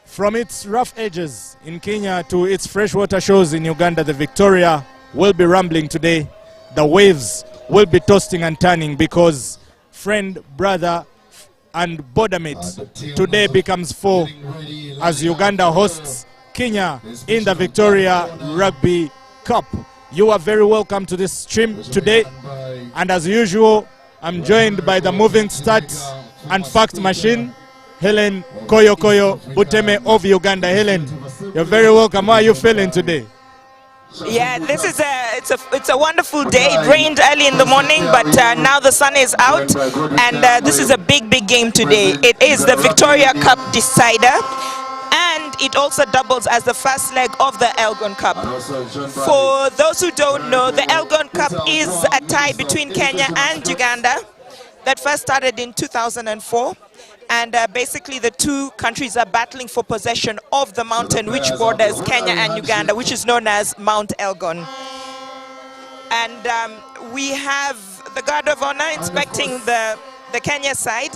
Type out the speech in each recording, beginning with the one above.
From its rough edges in Kenya to its freshwater shores in Uganda, the Victoria will be rumbling today. The waves will be tossing and turning because friend, brother, and border mate today becomes four as Uganda hosts Kenya in the Victoria Rugby Cup. You are very welcome to this stream today, and as usual, I'm joined by the moving stats and fact machine, Helen Koyo Buteme of Uganda. Helen, you're very welcome. How are you feeling today? Yeah, this is it's a wonderful day. It rained early in the morning, but now the sun is out, and this is a big game today. It is the Victoria Cup decider, and it also doubles as the first leg of the Elgon Cup. For those who don't know, the Elgon Cup is a tie between Kenya and Uganda that first started in 2004. And basically the two countries are battling for possession of the mountain which borders Kenya and Uganda, which is known as Mount Elgon. And we have the guard of honor inspecting the Kenya side.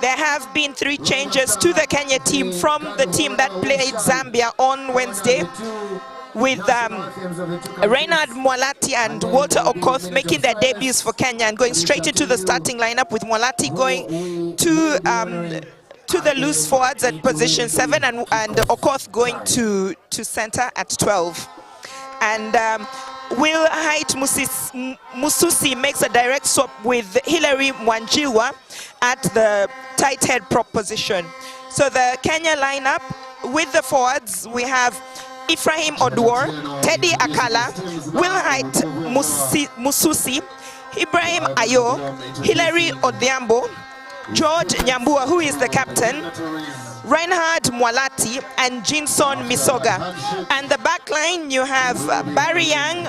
There have been 3 changes to the Kenya team from the team that played Zambia on Wednesday, with Reinhard Mwalati and Walter Okoth making their debuts for Kenya and going straight into the starting lineup, with Mwalati going to the loose forwards at position 7 and Okoth going to center at 12. And Will Height Mususi makes a direct swap with Hilary Mwanjiwa at the tight head prop position. So the Kenya lineup, with the forwards, we have Ephraim Oduor, Teddy Akala, Will Height Mususi, Ibrahim Ayo, Hilary Odhiambo, George Nyambua, who is the captain, Reinhard Mwalati, and Jinson Misoga. And the back line, you have Barry Young,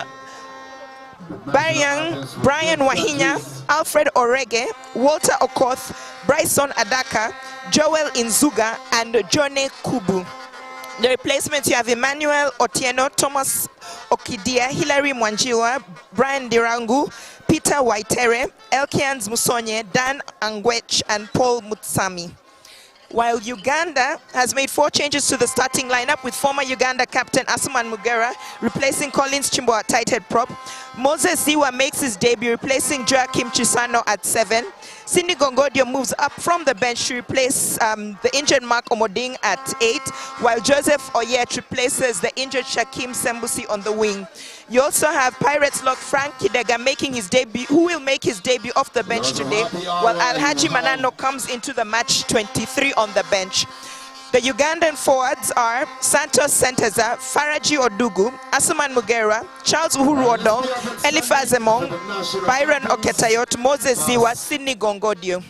Brian Wahinya, Alfred Orege, Walter Okoth, Bryson Adaka, Joel Inzuga, and Jone Kubu. The replacements, you have Emmanuel Otieno, Thomas Okidia, Hilary Mwanjiwa, Brian Dirangu, Peter Waitere, Elkians Musonye, Dan Angwech, and Paul Mutsami. While Uganda has made 4 changes to the starting lineup, with former Uganda captain Asuman Mugera replacing Collins Chimbo at tight head prop. Moses Ziwa makes his debut, replacing Joachim Chisano at 7. Cindy Gongodio moves up from the bench to replace the injured Mark Omoding at 8, while Joseph Oyet replaces the injured Shakim Sembusi on the wing. You also have Pirates lock Frank Kidega making his debut, who will make his debut off the bench today, while Alhaji Manano comes into the match 23 on the bench. The Ugandan forwards are Santos Senteza, Faraji Odugu, Asuman Mugera, Charles Uhuru Odong, Eliphaz Emong, Byron Oketayot, Moses Ziwa, Sidney Gongodio.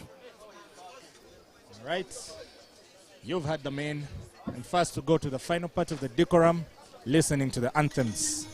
All right, you've had the main, and first to go to the final part of the decorum, listening to the anthems.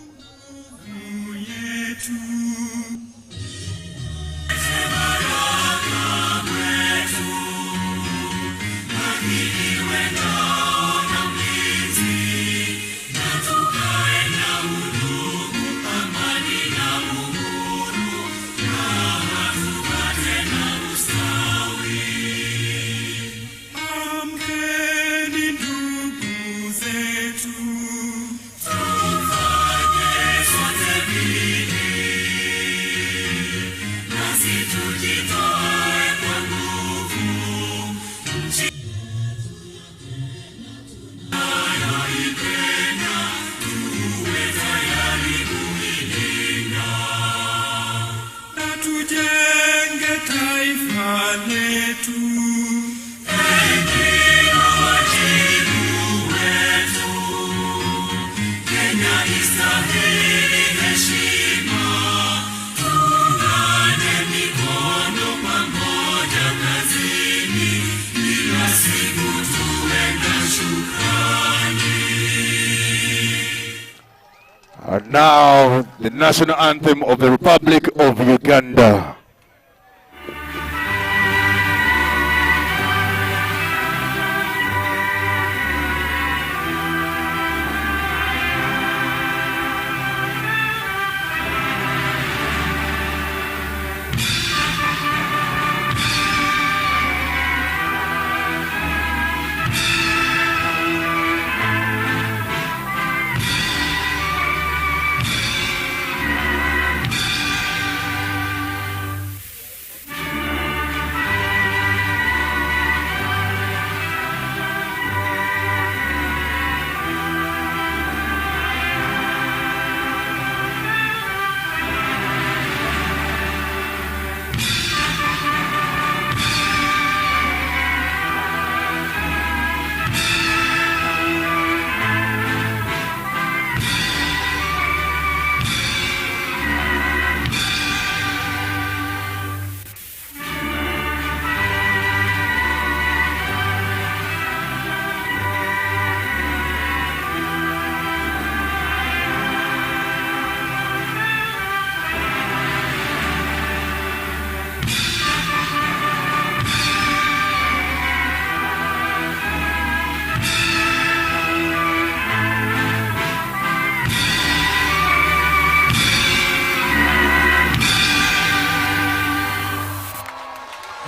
And now, the national anthem of the Republic of Uganda.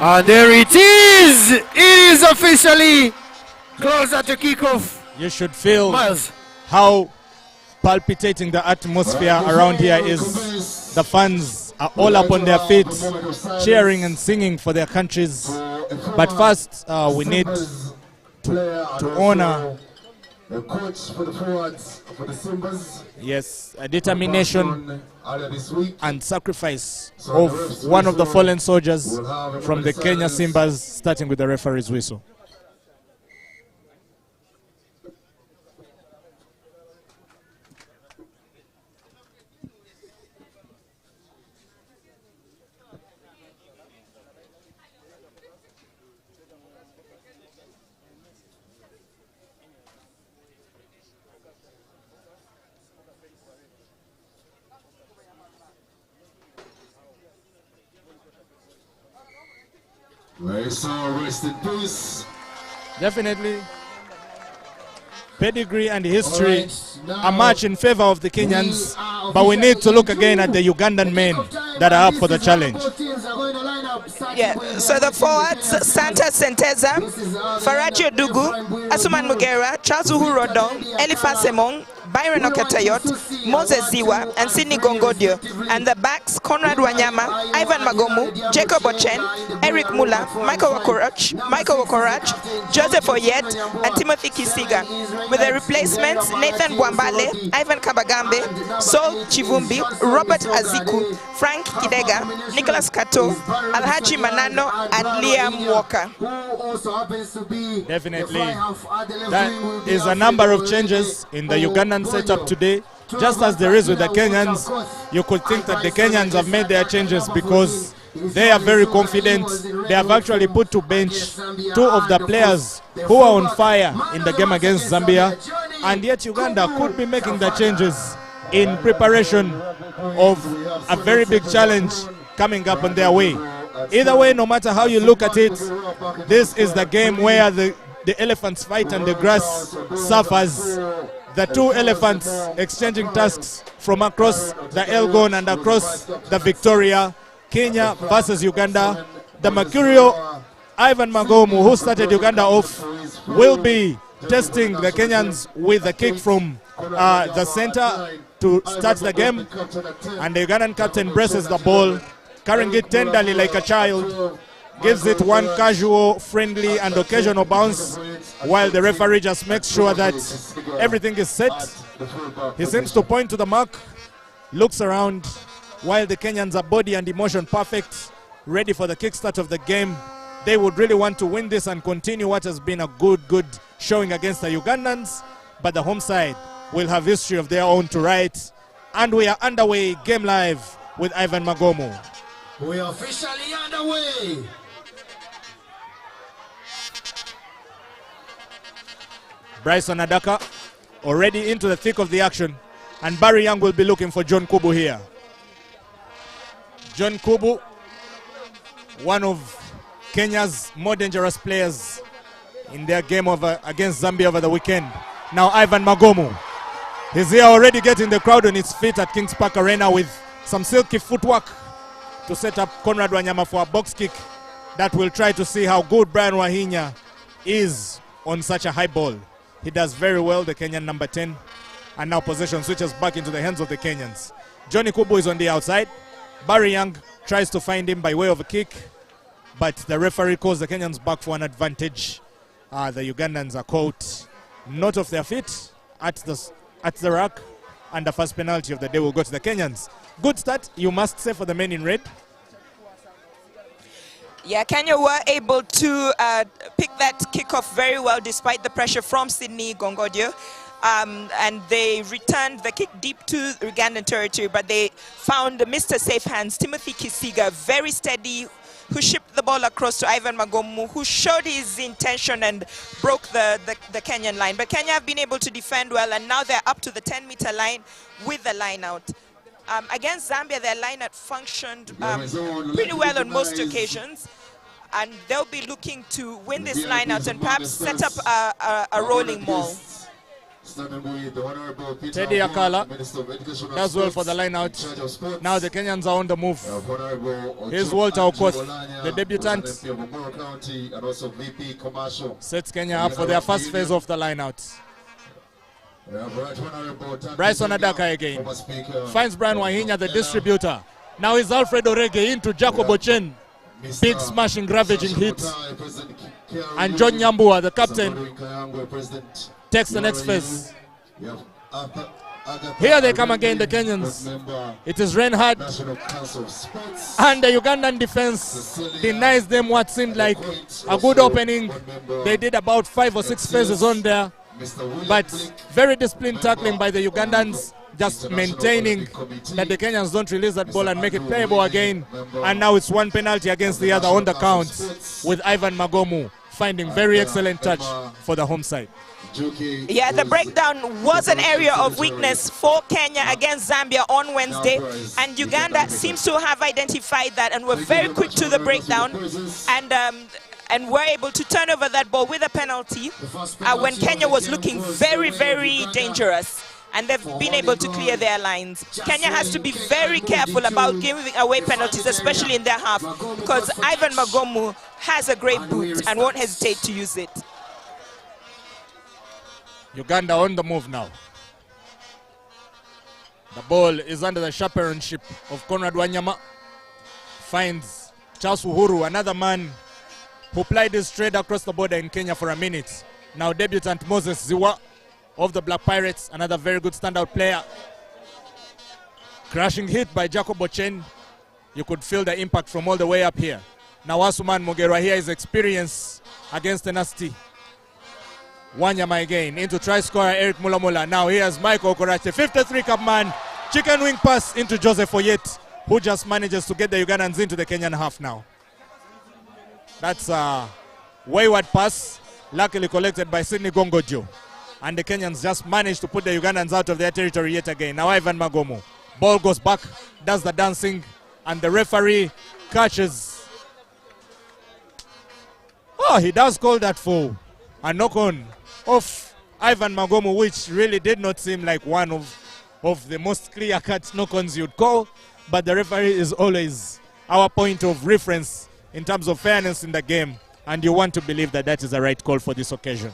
And there it is! It is officially closer to kickoff. You should feel Miles. how palpitating the atmosphere around here is. The fans are all up on their feet, cheering and singing for their countries. But first, we need to honor the coach for the forwards for the Simbas. yes, a determination and sacrifice of one of the fallen soldiers from the Kenya Simbas, starting with the referee's whistle. Very so, rest in peace. Definitely. Pedigree and history are much in favor of the Kenyans, but we need to look again at the Ugandan men that are up for the challenge. Yeah, so the forwards, Santa Senteza, Faraji Odugu, Asuman Mugera, Charles Uhuru Odong, Eliphas Emong, Byron Okatayot, Moses Ziwa, and Sidney Gongodio. And the backs, Conrad Wanyama, Ivan Magomu, Jacob Ochen, Eric Mula, Michael Wakorach, Joseph Oyet, and Timothy Kisiga. With the replacements, Nathan Bwambale, Ivan Kabagambe, Saul Chivumbi, Robert Aziku, Frank Kidega, Nicholas Kato, Alhaji Manano, and Liam Walker. Definitely. That is a number of changes in the Ugandan setup today. Just as there is with the Kenyans, you could think that the Kenyans have made their changes because they are very confident. They have actually put to bench two of the players who are on fire in the game against Zambia, and yet Uganda could be making the changes in preparation of a very big challenge coming up on their way. Either way, no matter how you look at it, this is the game where the elephants fight and the grass suffers. The two elephants exchanging tasks from across the Elgon and across the Victoria. Kenya versus Uganda. The Mercurial Ivan Magomu, who started Uganda off, will be testing the Kenyans with a kick from the center to start the game. And the Ugandan captain braces the ball, carrying it tenderly like a child, gives it one casual, friendly, and occasional bounce, while the referee just makes sure that everything is set. He seems to point to the mark, looks around, while the Kenyans are body and emotion perfect, ready for the kickstart of the game. They would really want to win this and continue what has been a good showing against the Ugandans, but the home side will have history of their own to write. And we are underway, game live with Ivan Magomu. We are officially underway. Bryson Adaka already into the thick of the action, and Barry Young will be looking for John Kubu here. John Kubu, one of Kenya's more dangerous players in their game against Zambia over the weekend. Now Ivan Magomu, he's here already getting the crowd on its feet at Kings Park Arena with some silky footwork to set up Conrad Wanyama for a box kick that will try to see how good Brian Wahinya is on such a high ball. He does very well, the Kenyan number 10. And now possession switches back into the hands of the Kenyans. Johnny Kubu is on the outside. Barry Young tries to find him by way of a kick, but the referee calls the Kenyans back for an advantage. The Ugandans are caught not off their feet at the rack, and the first penalty of the day will go to the Kenyans. Good start, you must say, for the men in red. Yeah, Kenya were able to pick that kickoff very well despite the pressure from Sidney Gongodio. And they returned the kick deep to Ugandan territory, but they found Mr. Safe Hands, Timothy Kisiga, very steady, who shipped the ball across to Ivan Magomu, who showed his intention and broke the Kenyan line. But Kenya have been able to defend well, and now they're up to the 10-meter line with the line out. Against Zambia, their line out functioned pretty well on most occasions, and they'll be looking to win this line out and perhaps set up a rolling maul. Teddy Akala does well for the line out. Now the Kenyans are on the move. Here's Walter Okoth, the debutant. Sets Kenya up for their first phase of the line out. Bryson Adaka again. Finds Brian Wahinya, the distributor. Now is Alfred Orege into Jacob Ochen. Big smashing, ravaging hit. And John Nyambua, the captain, takes the next phase. Here they come again, the Kenyans. It is Reinhard. And the Ugandan defense denies them what seemed like a good opening. They did about 5 or 6 phases on there. But very disciplined tackling by the Ugandans, just maintaining that the Kenyans don't release that ball and make it playable again. And now it's one penalty against the other on the count, with Ivan Magomu finding very excellent touch for the home side. Yeah, the breakdown was an area of weakness for Kenya against Zambia on Wednesday, and Uganda seems to have identified that and were very quick to the breakdown, and were able to turn over that ball with a penalty when Kenya was looking very, very dangerous. And they've been able to clear their lines. Kenya has to be very careful about giving away penalties, especially in their half, because Ivan Magomu has a great boot and won't hesitate to use it. Uganda on the move now. The ball is under the chaperoneship of Conrad Wanyama. Finds Charles Uhuru, another man who plied his trade across the border in Kenya for a minute. Now debutant Moses Ziwa of the Black Pirates, another very good standout player. Crashing hit by Jacob Ochen. You could feel the impact from all the way up here. Now Asuman Mugerwa here is experience against the nasty Wanyama again. Into try scorer Eric Mulamula. Now here's Michael Okorache, 53 cup man. Chicken wing pass into Joseph Oyet, who just manages to get the Ugandans into the Kenyan half now. That's a wayward pass, luckily collected by Sidney Gongojo. And the Kenyans just managed to put the Ugandans out of their territory yet again. Now Ivan Magomu. Ball goes back, does the dancing, and the referee catches. Oh, he does call that for a knock-on of Ivan Magomu, which really did not seem like one of the most clear-cut knock-ons you'd call. But the referee is always our point of reference in terms of fairness in the game. And you want to believe that that is the right call for this occasion.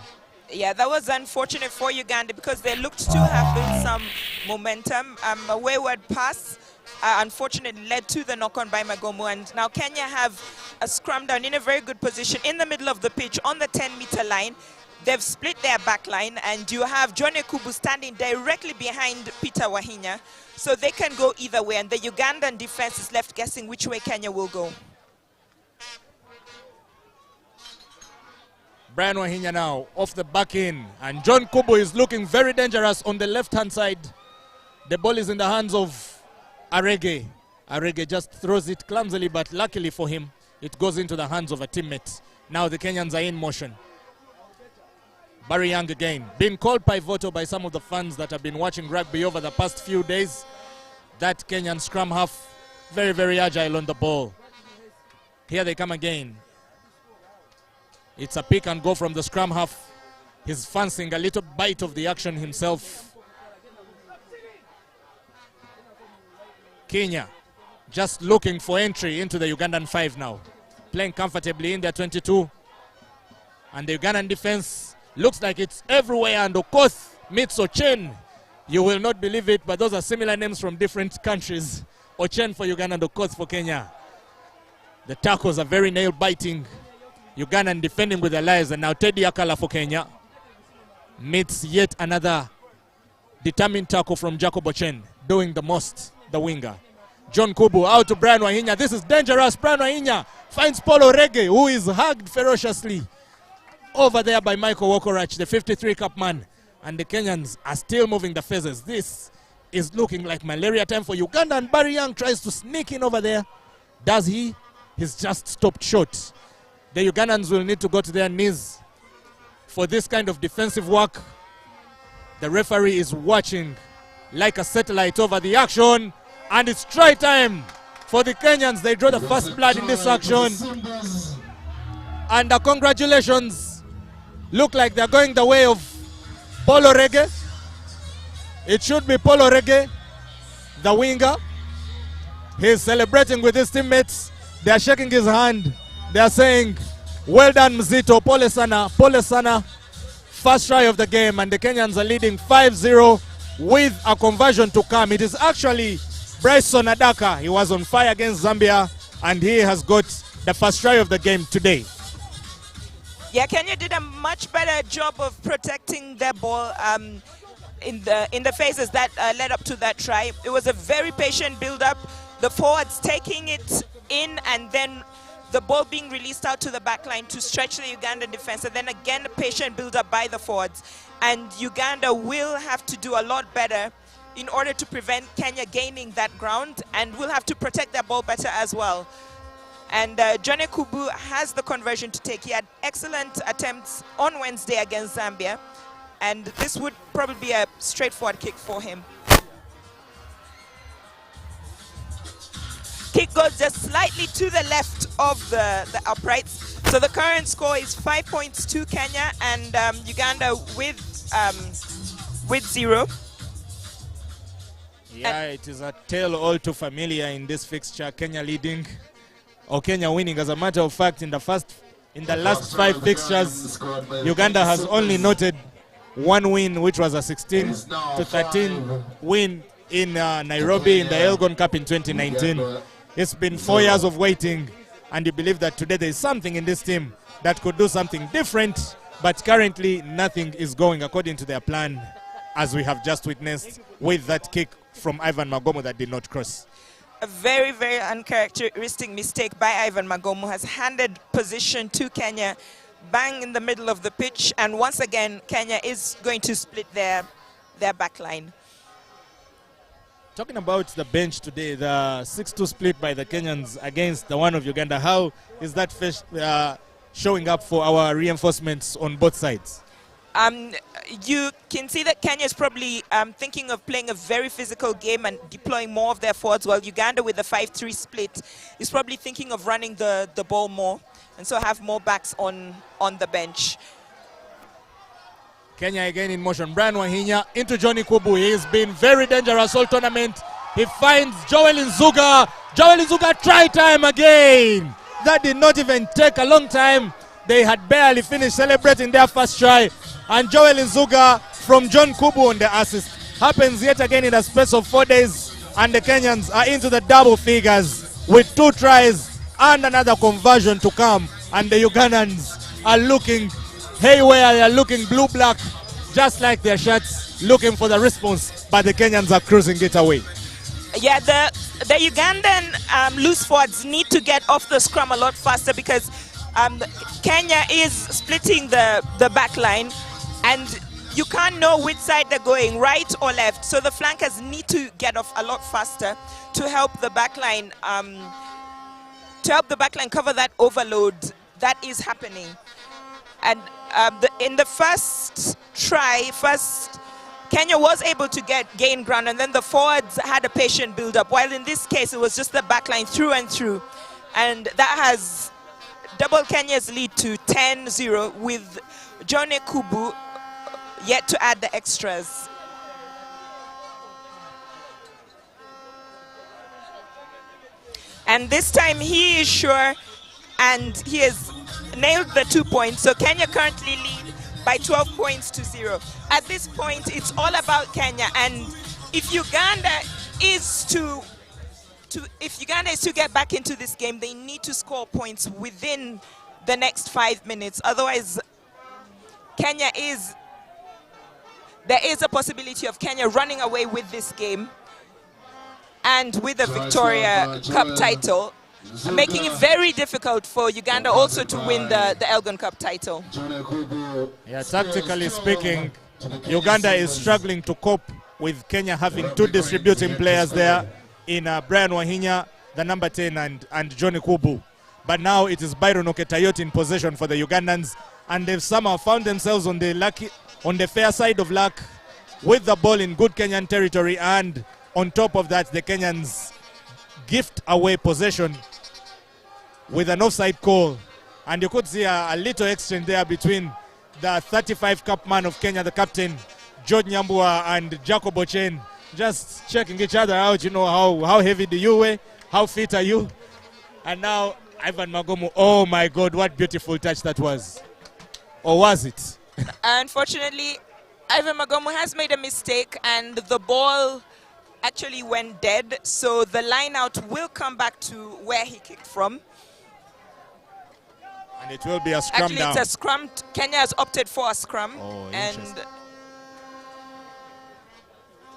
Yeah, that was unfortunate for Uganda because they looked to have built some momentum. A wayward pass, unfortunately, led to the knock-on by Magomu. And now Kenya have a scrum down in a very good position in the middle of the pitch on the 10-meter line. They've split their back line, and you have Johnny Kubu standing directly behind Peter Wahinya. So they can go either way, and the Ugandan defense is left guessing which way Kenya will go. Brian Wahinya now off the back in, and John Kubu is looking very dangerous on the left-hand side. The ball is in the hands of Arege. Arege just throws it clumsily, but luckily for him, it goes into the hands of a teammate. Now the Kenyans are in motion. Barry Young again, being called pivotal by some of the fans that have been watching rugby over the past few days. That Kenyan scrum half, very, very agile on the ball. Here they come again. It's a pick and go from the scrum half. He's fancying a little bite of the action himself. Kenya just looking for entry into the Ugandan 5 now. Playing comfortably in their 22. And the Ugandan defense looks like it's everywhere. And Okoth meets Ochen. You will not believe it, but those are similar names from different countries. Ochen for Uganda and Okoth for Kenya. The tackles are very nail-biting. Ugandan defending with their lives, and now Teddy Akala for Kenya meets yet another determined tackle from Jacob Ochen, doing the most, the winger. John Kubu out to Brian Wahinya. This is dangerous. Brian Wahinya finds Paul Orege, who is hugged ferociously over there by Michael Wokorach, the 53 cup man. And the Kenyans are still moving the phases. This is looking like malaria time for Uganda, and Barry Young tries to sneak in over there. Does he? He's just stopped short. The Ugandans will need to go to their knees for this kind of defensive work. The referee is watching like a satellite over the action, and it's try time for the Kenyans. They draw the first blood in this action. And congratulations. Look like they're going the way of Paul Orege. It should be Paul Orege, the winger. He's celebrating with his teammates. They are shaking his hand. They are saying, well done, Mzito, pole sana, pole sana. First try of the game, and the Kenyans are leading 5-0 with a conversion to come. It is actually Bryson Adaka. He was on fire against Zambia, and he has got the first try of the game today. Yeah, Kenya did a much better job of protecting their ball in the phases that led up to that try. It was a very patient build-up. The forwards taking it in, and then the ball being released out to the back line to stretch the Ugandan defense, and then again a patient build-up by the forwards. And Uganda will have to do a lot better in order to prevent Kenya gaining that ground, and will have to protect their ball better as well. And Jone Kubu has the conversion to take. He had excellent attempts on Wednesday against Zambia, and this would probably be a straightforward kick for him. Kick goes just slightly to the left of the uprights. So the current score is 5 points to Kenya, and Uganda with 0. Yeah, it is a tale all too familiar in this fixture. Kenya leading, or Kenya winning. As a matter of fact, in the last 5 fixtures, Uganda has only noted one win, which was a 16-13 win in Nairobi in the Elgon Cup in 2019. It's been 4 years of waiting, and you believe that today there is something in this team that could do something different, but currently nothing is going according to their plan, as we have just witnessed with that kick from Ivan Magomo that did not cross. A very, very uncharacteristic mistake by Ivan Magomo has handed position to Kenya bang in the middle of the pitch, and once again Kenya is going to split their back line. Talking about the bench today, the 6-2 split by the Kenyans against the one of Uganda, how is that showing up for our reinforcements on both sides? You can see that Kenya is probably thinking of playing a very physical game and deploying more of their forwards, while Uganda with the 5-3 split is probably thinking of running the ball more, and so have more backs on the bench. Kenya again in motion. Brian Wahinya into Johnny Kubu. He's been very dangerous all tournament. He finds Joel Nzuga. Joel Nzuga, try time again. That did not even take a long time. They had barely finished celebrating their first try. And Joel Nzuga from John Kubu on the assist. Happens yet again in a space of 4 days. And the Kenyans are into the double figures with 2 tries and another conversion to come. And the Ugandans are looking haywire, they are looking blue-black, just like their shirts, looking for the response, but the Kenyans are cruising it away. Yeah, the Ugandan loose forwards need to get off the scrum a lot faster, because Kenya is splitting the back line, and you can't know which side they're going, right or left. So the flankers need to get off a lot faster to help the back line, cover that overload that is happening. And in the first try, Kenya was able to gain ground, and then the forwards had a patient build-up, while in this case it was just the backline through and through. And that has doubled Kenya's lead to 10-0, with Jone Kubu yet to add the extras. And this time he is sure, and he has nailed the 2 points. So Kenya currently lead by 12 points to 0. At this point, it's all about Kenya, and if Uganda is to get back into this game, they need to score points within the next 5 minutes. Otherwise, there is a possibility of Kenya running away with this game and with a Victoria Cup title, making it very difficult for Uganda also to win the Elgon Cup title. Yeah, tactically speaking, Uganda is struggling to cope with Kenya having 2 distributing players there in Brian Wahinya, the number 10, and Johnny Kubu. But now it is Byron Oketayoti in possession for the Ugandans, and they've somehow found themselves on the fair side of luck with the ball in good Kenyan territory, and on top of that, the Kenyans gift away possession with an offside call. And you could see a little exchange there between the 35 cup man of Kenya, the captain, George Nyambua and Jacob Ochen just checking each other out, you know, how heavy do you weigh, how fit are you? And now Ivan Magomu, oh my God, what beautiful touch that was. Or was it? Unfortunately, Ivan Magomu has made a mistake and the ball actually went dead. So the line out will come back to where he kicked from. And it will be a scrum Actually, down. it's a scrum. Kenya has opted for a scrum. Oh, and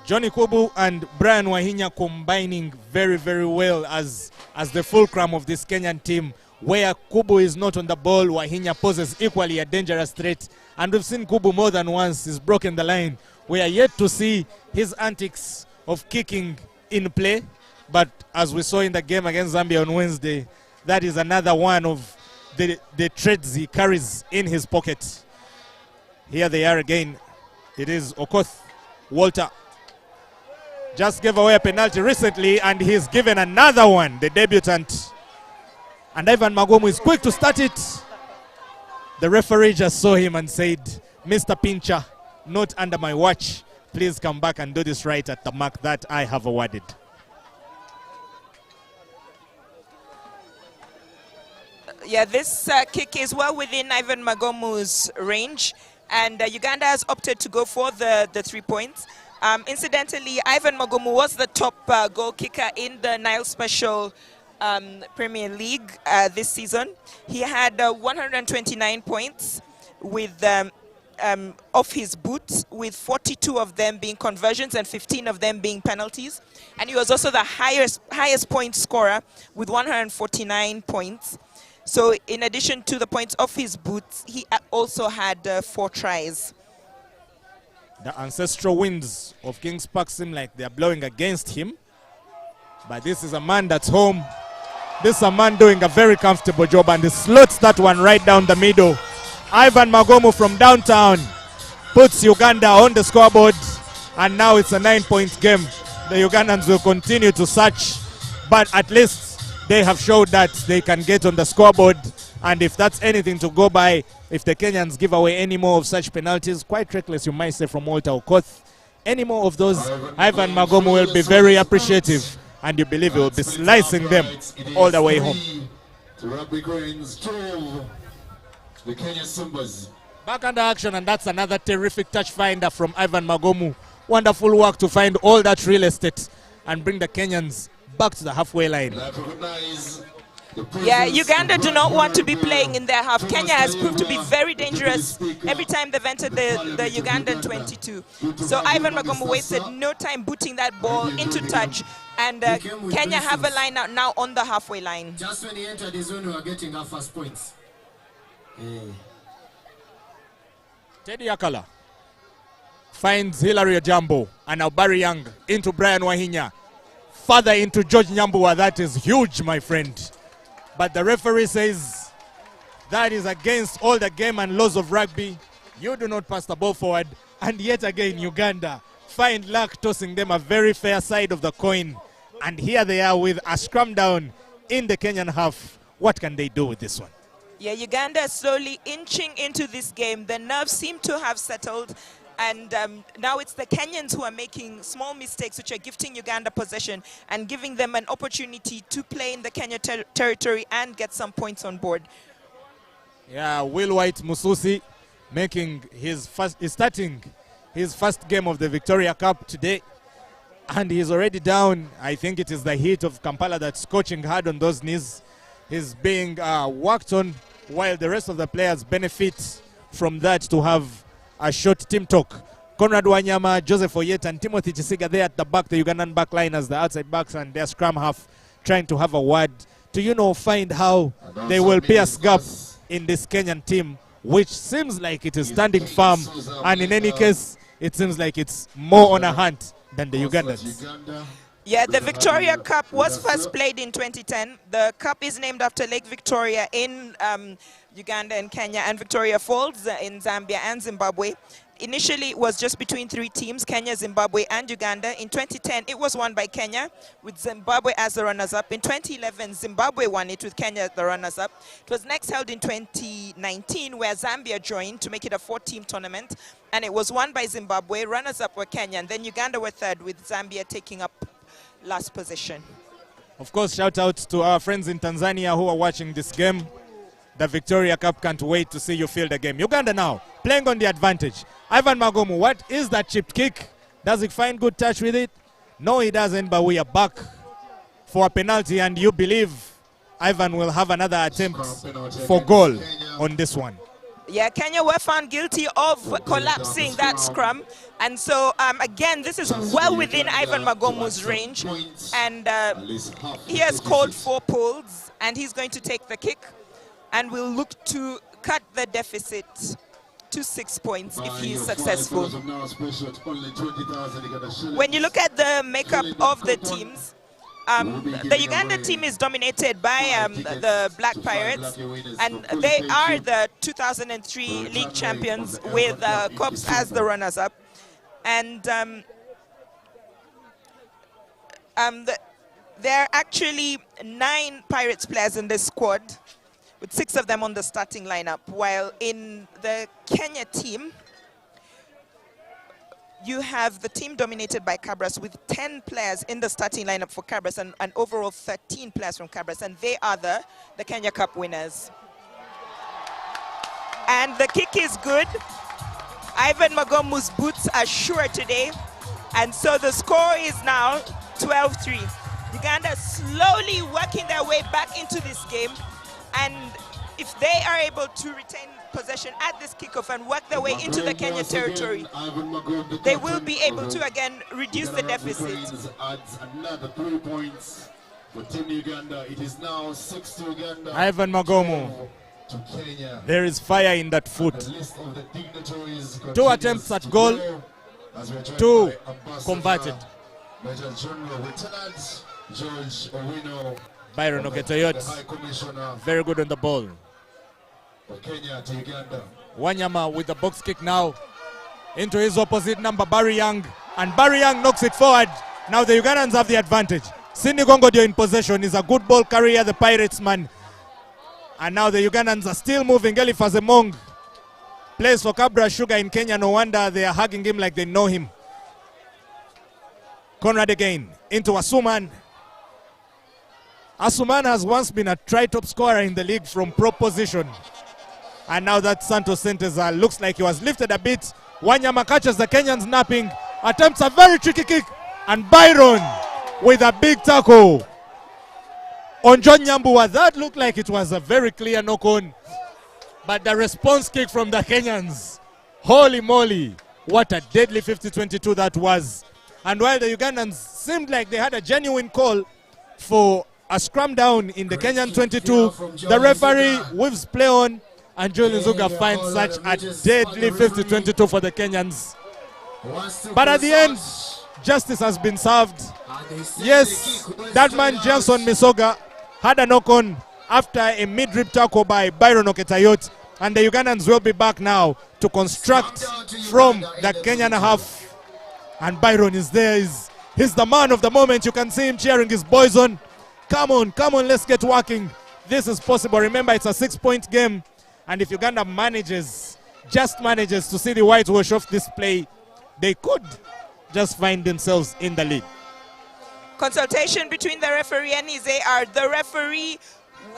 Johnny Kubu and Brian Wahinya combining very, very well as the fulcrum of this Kenyan team, where Kubu is not on the ball, Wahinya poses equally a dangerous threat. And we've seen Kubu more than once. He's broken the line. We are yet to see his antics of kicking in play. But as we saw in the game against Zambia on Wednesday, that is another one of the traits he carries in his pocket. Here they are again. It is Okoth. Walter just gave away a penalty recently, and he's given another one, the debutant. And Ivan Magomu is quick to start it. The referee just saw him and said, Mr. Pincher, not under my watch. Please come back and do this right at the mark that I have awarded. Yeah, this kick is well within Ivan Magomu's range, and Uganda has opted to go for the 3 points. Incidentally, Ivan Magomu was the top goal kicker in the Nile Special Premier League this season. He had 129 points with off his boot, with 42 of them being conversions and 15 of them being penalties. And he was also the highest point scorer with 149 points. So in addition to the points off his boots, he also had 4 tries. The ancestral winds of Kings Park seem like they're blowing against him. But this is a man that's home. This is a man doing a very comfortable job, and he slots that one right down the middle. Ivan Magomu from downtown puts Uganda on the scoreboard, and now it's a 9-point game. The Ugandans will continue to search, but at least they have showed that they can get on the scoreboard. And if that's anything to go by, if the Kenyans give away any more of such penalties, quite reckless you might say from Walter Okoth, any more of those, Ivan Magomu will be very appreciative, and you believe he will be slicing them all the way home. Back under action, and that's another terrific touch finder from Ivan Magomu. Wonderful work to find all that real estate and bring the Kenyans back to the halfway line. Yeah, Uganda do not want to be playing in their half. Kenya has proved to be very dangerous every time they've entered the Ugandan 22. So Ivan Magomu wasted no time booting that ball into touch, and Kenya have a line out now on the halfway line. Just when he entered the zone, we were getting our first points. Teddy Akala finds Hilary Ojambo, and now Barry Young into Brian Wahinya. Further into George Nyambua. That is huge, my friend. But the referee says that is against all the game and laws of rugby. You do not pass the ball forward. And yet again, Uganda find luck tossing them a very fair side of the coin. And here they are with a scrum down in the Kenyan half. What can they do with this one? Yeah, Uganda is slowly inching into this game. The nerves seem to have settled. And now it's the Kenyans who are making small mistakes, which are gifting Uganda possession and giving them an opportunity to play in the Kenya territory and get some points on board. Yeah, Will White Mususi making starting his first game of the Victoria Cup today. And he's already down. I think it is the heat of Kampala that's scorching hard on those knees. He's being worked on, while the rest of the players benefit from that to have a short team talk. Conrad Wanyama, Joseph Oyet, and Timothy Chisiga there at the back, the Ugandan back line as the outside backs and their scrum half, trying to have a word to, find how they will pierce gap in this Kenyan team, which seems like it is standing firm. And in any case, it seems like it's more on a hunt than the Ugandans. Yeah, the Victoria Cup was first played in 2010. The cup is named after Lake Victoria in Uganda and Kenya, and Victoria Falls in Zambia and Zimbabwe. Initially, it was just between 3 teams, Kenya, Zimbabwe, and Uganda. In 2010, it was won by Kenya, with Zimbabwe as the runners-up. In 2011, Zimbabwe won it with Kenya as the runners-up. It was next held in 2019, where Zambia joined to make it a 4-team tournament, and it was won by Zimbabwe. Runners-up were Kenya, and then Uganda were third, with Zambia taking up last position. Of course, shout out to our friends in Tanzania who are watching this game. The Victoria Cup can't wait to see you field the game. Uganda now, playing on the advantage. Ivan Magomu, what is that chipped kick? Does he find good touch with it? No, he doesn't, but we are back for a penalty, and you believe Ivan will have another attempt for goal on this one. Yeah, Kenya were found guilty of collapsing that scrum. And so, again, this is well within Ivan Magomu's range. And he has called 4 pulls, and he's going to take the kick. And will look to cut the deficit to 6 points if he is successful. When you look at the makeup of the teams, the Uganda team is dominated by the Black Pirates, and they are the 2003 league champions with Cops as the runners-up. And there are actually 9 Pirates players in this squad, with 6 of them on the starting lineup, while in the Kenya team, you have the team dominated by Cabras with 10 players in the starting lineup for Cabras and overall 13 players from Cabras, and they are the Kenya Cup winners. And the kick is good. Ivan Magomu's boots are sure today, and so the score is now 12-3. Uganda slowly working their way back into this game, and if they are able to retain possession at this kickoff and work their way into the Kenya territory, they will be able to again reduce the deficit. Another 3 points for Team Uganda. It is now 6 to Uganda. Ivan Magomu. To Kenya. There is fire in that foot. The list of the dignitaries 2 attempts at goal, grow as we're joined 2 by Ambassador converted. Major General Lieutenant George Owino, Byron the Oketoyot, High Commissioner very good on the ball. for Kenya to Uganda. Wanyama with the box kick now into his opposite number, Barry Young, and Barry Young knocks it forward. Now the Ugandans have the advantage. Cindy Gongodio in possession is a good ball carrier, the Pirates man. And now the Ugandans are still moving. Eliphaz Emong plays for Cabra Sugar in Kenya. No wonder they are hugging him like they know him. Conrad again into Asuman. Asuman has once been a try-top scorer in the league from prop position. And now that Santos Senteza looks like he was lifted a bit. Wanyama catches the Kenyans napping. Attempts a very tricky kick. And Byron with a big tackle on John Nyambua. That looked like it was a very clear knock-on. But the response kick from the Kenyans, holy moly, what a deadly 50-22 that was. And while the Ugandans seemed like they had a genuine call for a scrum down in the Kenyan 22, the referee whips play on, and Joel Nzuga finds such a deadly 50-22 for the Kenyans. But at the end, justice has been served. Yes, that man Johnson Misoga had a knock-on after a mid-rib tackle by Byron Oketayot, and the Ugandans will be back now to construct from the Kenyan half. And Byron is there. He's the man of the moment. You can see him cheering his boys on. Come on, let's get working. This is possible. Remember, it's a 6-point game. And if Uganda just manages to see the whitewash of this play, they could just find themselves in the lead. Consultation between the referee and his AR. The referee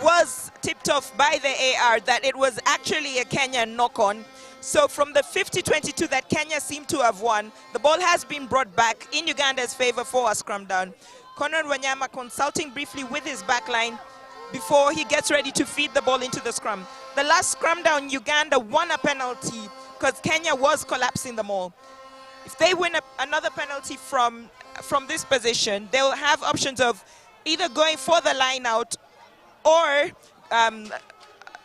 was tipped off by the AR that it was actually a Kenyan knock-on. So from the 50-22 that Kenya seemed to have won, the ball has been brought back in Uganda's favor for a scrum down. Conrad Wanyama consulting briefly with his backline before he gets ready to feed the ball into the scrum. The last scrum down, Uganda won a penalty because Kenya was collapsing them all. If they win another penalty from this position, they'll have options of either going for the line out or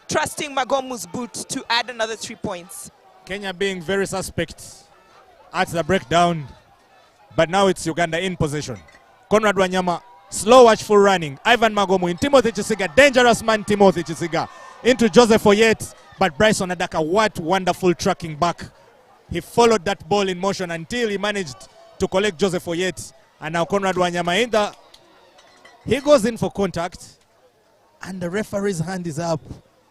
trusting Magomu's boot to add another 3 points. Kenya being very suspect at the breakdown, but now it's Uganda in possession. Conrad Wanyama, slow watchful running. Ivan Magomu in Timothy Chisiga, dangerous man Timothy Chisiga into Joseph Oyet, but Bryson Adaka, what wonderful tracking back He followed that ball in motion until he managed to collect Joseph Oyet. And now Conrad Wanyama in the... He goes in for contact. And the referee's hand is up.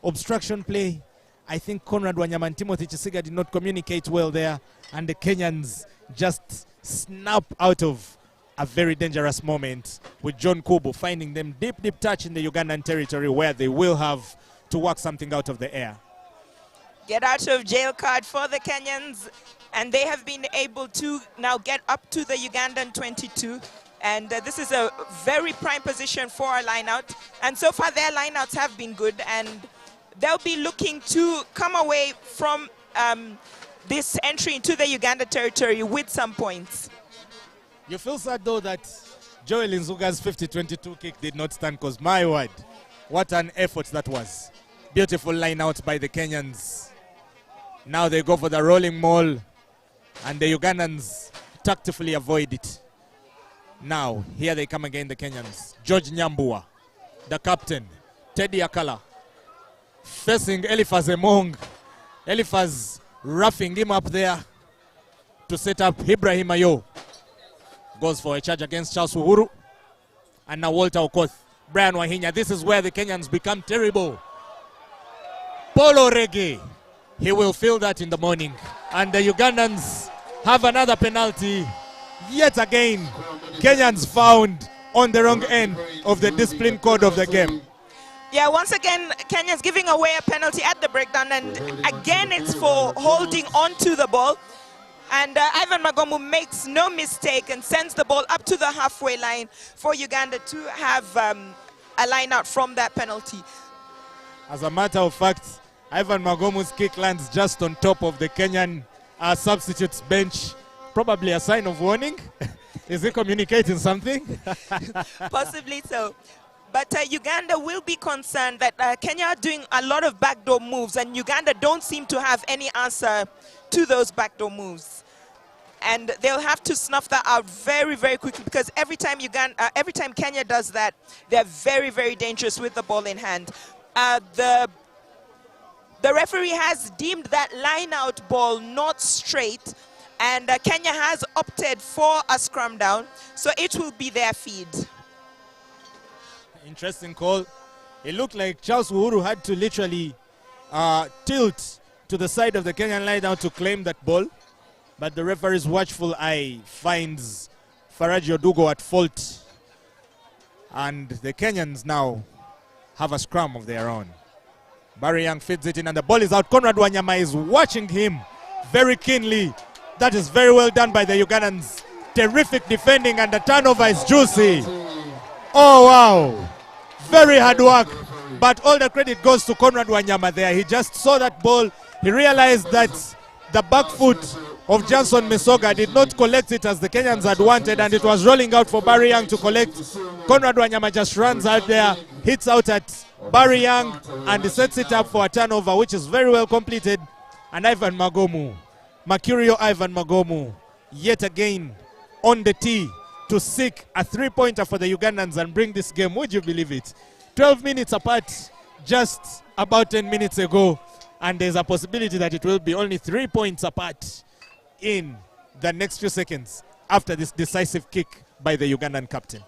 Obstruction play. I think Conrad Wanyama and Timothy Chisiga did not communicate well there. And the Kenyans just snap out of a very dangerous moment with John Kubu finding them deep touch in the Ugandan territory where they will have to work something out of the air. Get out of jail card for the Kenyans, and they have been able to now get up to the Ugandan 22. And this is a very prime position for our lineout. And so far their lineouts have been good, and they'll be looking to come away from this entry into the Uganda territory with some points. You feel sad though that Joel Nzuga's 50-22 kick did not stand, because my word, what an effort that was. Beautiful line out by the Kenyans. Now they go for the rolling maul, and the Ugandans tactfully avoid it. Now, here they come again, the Kenyans. George Nyambua, the captain. Teddy Akala, facing Eliphaz Emong. Eliphaz roughing him up there to set up Ibrahim Ayo. Goes for a charge against Charles Uhuru. And now Walter Okoth. Brian Wahinya. This is where the Kenyans become terrible. Polo Reggae. He will feel that in the morning. And the Ugandans have another penalty. Yet again, Kenyans found on the wrong end of the discipline code of the game. Yeah, once again, Kenya's giving away a penalty at the breakdown, and again it's for holding on to the ball. And Ivan Magomu makes no mistake and sends the ball up to the halfway line for Uganda to have a line out from that penalty. As a matter of fact, Ivan Magomu's kick lands just on top of the Kenyan substitutes bench. Probably a sign of warning. Is he communicating something? Possibly so. But Uganda will be concerned that Kenya are doing a lot of backdoor moves, and Uganda don't seem to have any answer to those backdoor moves. And they'll have to snuff that out very, very quickly, because every time Kenya does that, they're very, very dangerous with the ball in hand. The referee has deemed that line-out ball not straight, and Kenya has opted for a scrum down, so it will be their feed. Interesting call. It looked like Charles Uhuru had to literally tilt to the side of the Kenyan line down to claim that ball, but the referee's watchful eye finds Faraji Odugo at fault, and the Kenyans now have a scrum of their own. Barry Young feeds it in, and the ball is out. Conrad Wanyama is watching him very keenly. That is very well done by the Ugandans. Terrific defending, and the turnover is juicy. Oh, wow. Very hard work. But all the credit goes to Conrad Wanyama there. He just saw that ball. He realized that the back foot of Johnson Misoga did not collect it as the Kenyans had wanted, and it was rolling out for Barry Young to collect. Conrad Wanyama just runs out there, hits out at Barry Young, and he sets it up for a turnover, which is very well completed. And Ivan Magomu, Mercurio Ivan Magomu, yet again on the tee to seek a three-pointer for the Ugandans and bring this game. Would you believe it? 12 minutes apart just about 10 minutes ago, and there's a possibility that it will be only 3 points apart in the next few seconds after this decisive kick by the Ugandan captain.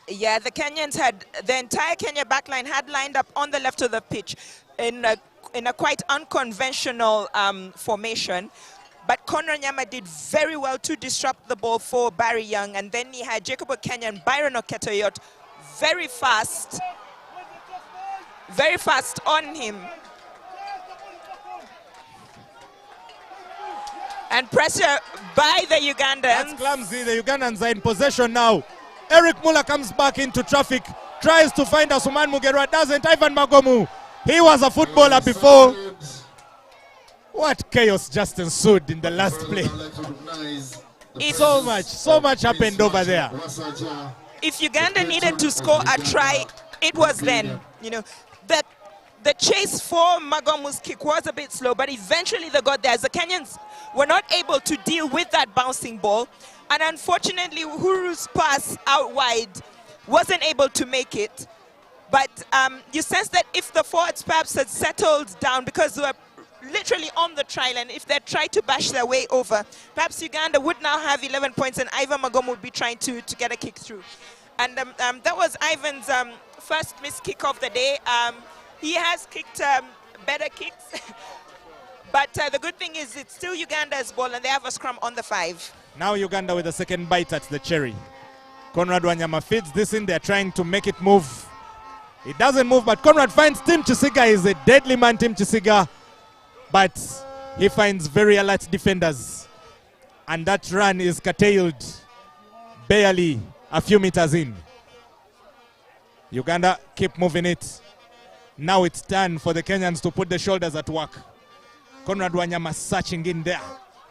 Yeah, the Kenyans had, the entire Kenya backline had lined up on the left of the pitch in a quite unconventional formation. But Conrad Wanyama did very well to disrupt the ball for Barry Young. And then he had Jacob Okenya and Byron Oketoyot very fast on him. And pressure by the Ugandans. That's clumsy. The Ugandans are in possession now. Eric Muller comes back into traffic, tries to find Asuman Mugerwa, doesn't. Ivan Magomu, he was a footballer before. What chaos just ensued in the last play. So much happened over there. If Uganda needed to score a try, it was then. You know, that the chase for Magomu's kick was a bit slow, but eventually they got there. The Kenyans were not able to deal with that bouncing ball. And unfortunately, Uhuru's pass out wide wasn't able to make it. But you sense that if the forwards perhaps had settled down, because they were literally on the try line. If they try to bash their way over, perhaps Uganda would now have 11 points and Ivan Magomo would be trying to get a kick through. And that was Ivan's first missed kick of the day. He has kicked better kicks. But the good thing is it's still Uganda's ball and they have a scrum on the 5. Now Uganda with a second bite at the cherry. Conrad Wanyama feeds this in. They're trying to make it move. It doesn't move, but Conrad finds Tim Chisiga. Is a deadly man, Tim Chisiga. But he finds very alert defenders. And that run is curtailed barely a few meters in. Uganda keep moving it. Now it's time for the Kenyans to put the shoulders at work. Conrad Wanyama searching in there,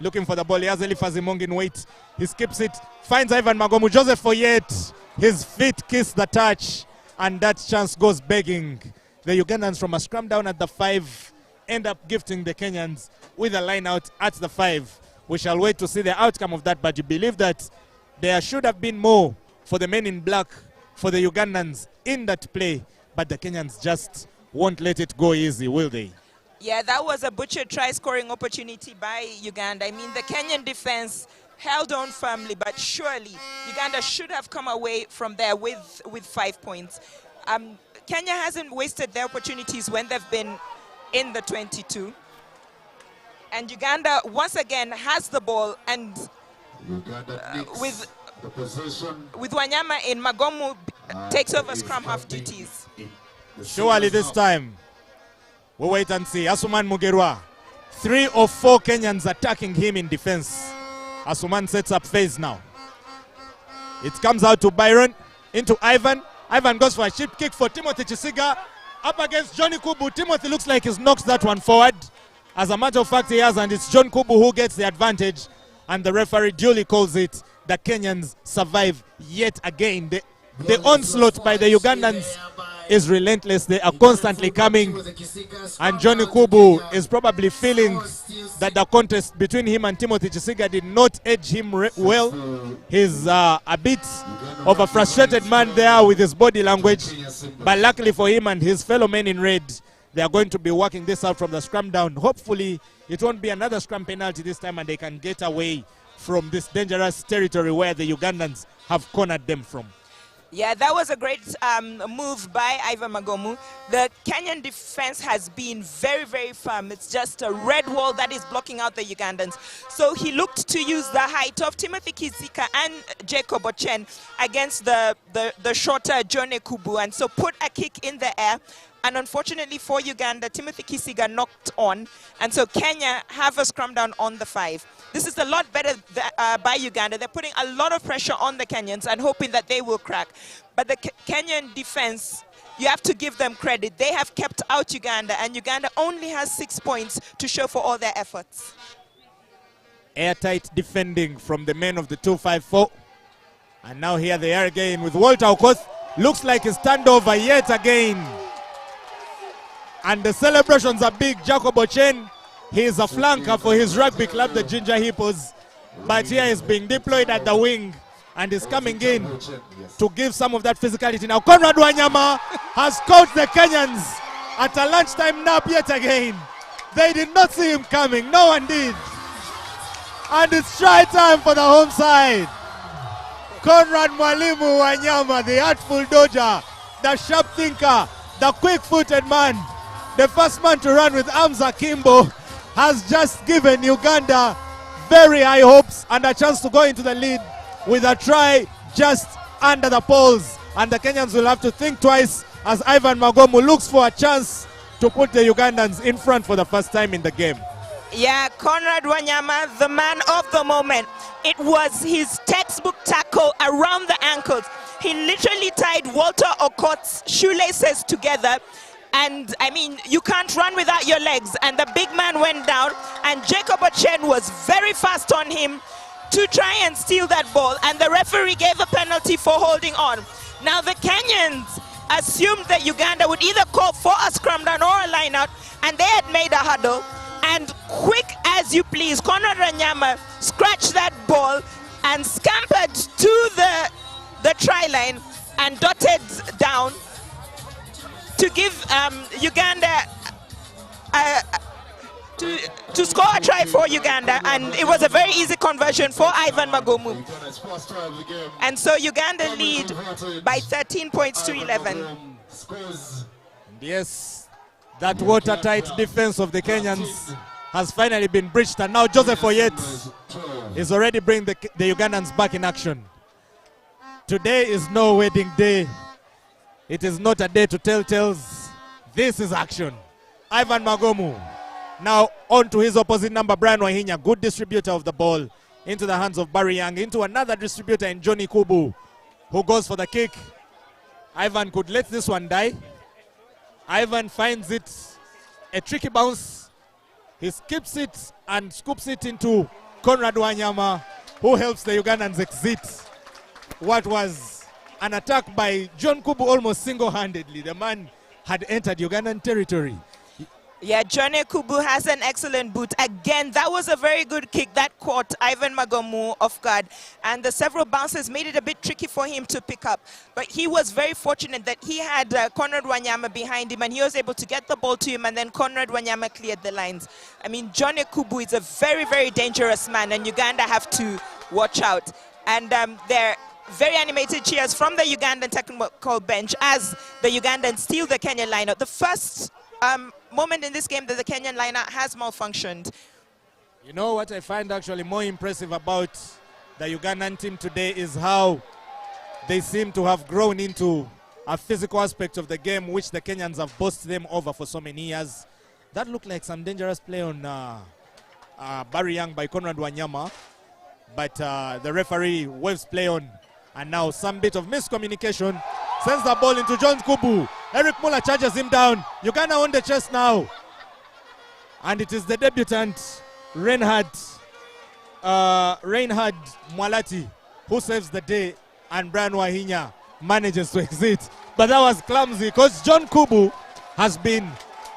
looking for the ball. He has Eliphaz Imong in wait. He skips it, finds Ivan Magomu. Joseph Foyet, his feet kiss the touch, and that chance goes begging. The Ugandans from a scrum down at the 5 end up gifting the Kenyans with a line out at the 5. We shall wait to see the outcome of that, but you believe that there should have been more for the men in black, for the Ugandans in that play, but the Kenyans just won't let it go easy, will they? Yeah, that was a butchered try-scoring opportunity by Uganda. I mean, the Kenyan defense held on firmly, but surely Uganda should have come away from there with 5 points. Kenya hasn't wasted their opportunities when they've been in the 22. And Uganda, once again, has the ball, and with Wanyama in, Magomu takes over scrum half duties. Surely this time, we'll wait and see. Asuman Mugerwa, 3 or 4 Kenyans attacking him in defense. Asuman sets up phase now. It comes out to Byron, into Ivan. Ivan goes for a chip kick for Timothy Chisiga. Up against Johnny Kubu. Timothy looks like he's knocked that one forward. As a matter of fact, he has, and it's John Kubu who gets the advantage. And the referee duly calls it. The Kenyans survive yet again. The onslaught by the Ugandans is relentless. They are constantly coming, and Johnny Kubu is probably feeling that the contest between him and Timothy Chisiga did not edge him well. He's a bit of a frustrated man there with his body language, but luckily for him and his fellow men in red, they are going to be working this out from the scrum down. Hopefully it won't be another scrum penalty this time and they can get away from this dangerous territory where the Ugandans have cornered them from. Yeah, that was a great move by Ivan Magomu. The Kenyan defense has been very, very firm. It's just a red wall that is blocking out the Ugandans. So he looked to use the height of Timothy Kizika and Jacob Ochen against the shorter Jone Kubu, and so put a kick in the air. And unfortunately for Uganda, Timothy Kisiga knocked on, and so Kenya have a scrum down on the 5. This is a lot better by Uganda. They're putting a lot of pressure on the Kenyans and hoping that they will crack. But the Kenyan defense, you have to give them credit. They have kept out Uganda, and Uganda only has 6 points to show for all their efforts. Airtight defending from the men of the 254. And now here they are again with Walter Okoth. Looks like a standover yet again. And the celebrations are big. Jacob Ochen, he is a flanker for his rugby club, the Ginger Hippos. But here he's being deployed at the wing and is coming in to give some of that physicality. Now Conrad Wanyama has coached the Kenyans at a lunchtime nap yet again. They did not see him coming. No one did. And it's try time for the home side. Conrad Mwalimu Wanyama, the artful dodger, the sharp thinker, the quick-footed man, the first man to run with arms akimbo, has just given Uganda very high hopes and a chance to go into the lead with a try just under the poles. And the Kenyans will have to think twice as Ivan Magomu looks for a chance to put the Ugandans in front for the first time in the game. Yeah, Conrad Wanyama, the man of the moment. It was his textbook tackle around the ankles. He literally tied Walter Okoth's shoelaces together. And I mean, you can't run without your legs. And the big man went down, and Jacob Ochen was very fast on him to try and steal that ball. And the referee gave a penalty for holding on. Now the Kenyans assumed that Uganda would either call for a scrum down or a line out, and they had made a huddle. And quick as you please, Conrad Wanyama scratched that ball and scampered to the try line and dotted down to give Uganda to score a try for Uganda, and it was a very easy conversion for Ivan Magomu. Uganda's first try of the game. And so Uganda lead by 13 points to 11. Scores. Yes, that watertight defense of the Kenyans has finally been breached, and now Joseph Oyet is already bringing the Ugandans back in action. Today is no wedding day. It is not a day to tell tales. This is action. Ivan Magomu now on to his opposite number, Brian Wahinya. Good distributor of the ball into the hands of Barry Young, into another distributor in Johnny Kubu, who goes for the kick. Ivan could let this one die. Ivan finds it a tricky bounce. He skips it and scoops it into Conrad Wanyama, who helps the Ugandans exit what was an attack by John Kubu almost single-handedly. The man had entered Ugandan territory. Yeah, Johnny Kubu has an excellent boot. Again, that was a very good kick that caught Ivan Magomu off guard. And the several bounces made it a bit tricky for him to pick up. But he was very fortunate that he had Conrad Wanyama behind him, and he was able to get the ball to him, and then Conrad Wanyama cleared the lines. I mean, Johnny Kubu is a very, very dangerous man, and Uganda have to watch out. And they're very animated cheers from the Ugandan technical bench as the Ugandans steal the Kenyan lineup. The first moment in this game that the Kenyan lineup has malfunctioned. You know what I find actually more impressive about the Ugandan team today is how they seem to have grown into a physical aspect of the game, which the Kenyans have bossed them over for so many years. That looked like some dangerous play on Barry Young by Conrad Wanyama, but the referee waves play on. And now some bit of miscommunication sends the ball into John Kubu. Eric Muller charges him down. Uganda on the chest now. And it is the debutant, Reinhard Mwalati, who saves the day, and Brian Wahinya manages to exit. But that was clumsy because John Kubu has been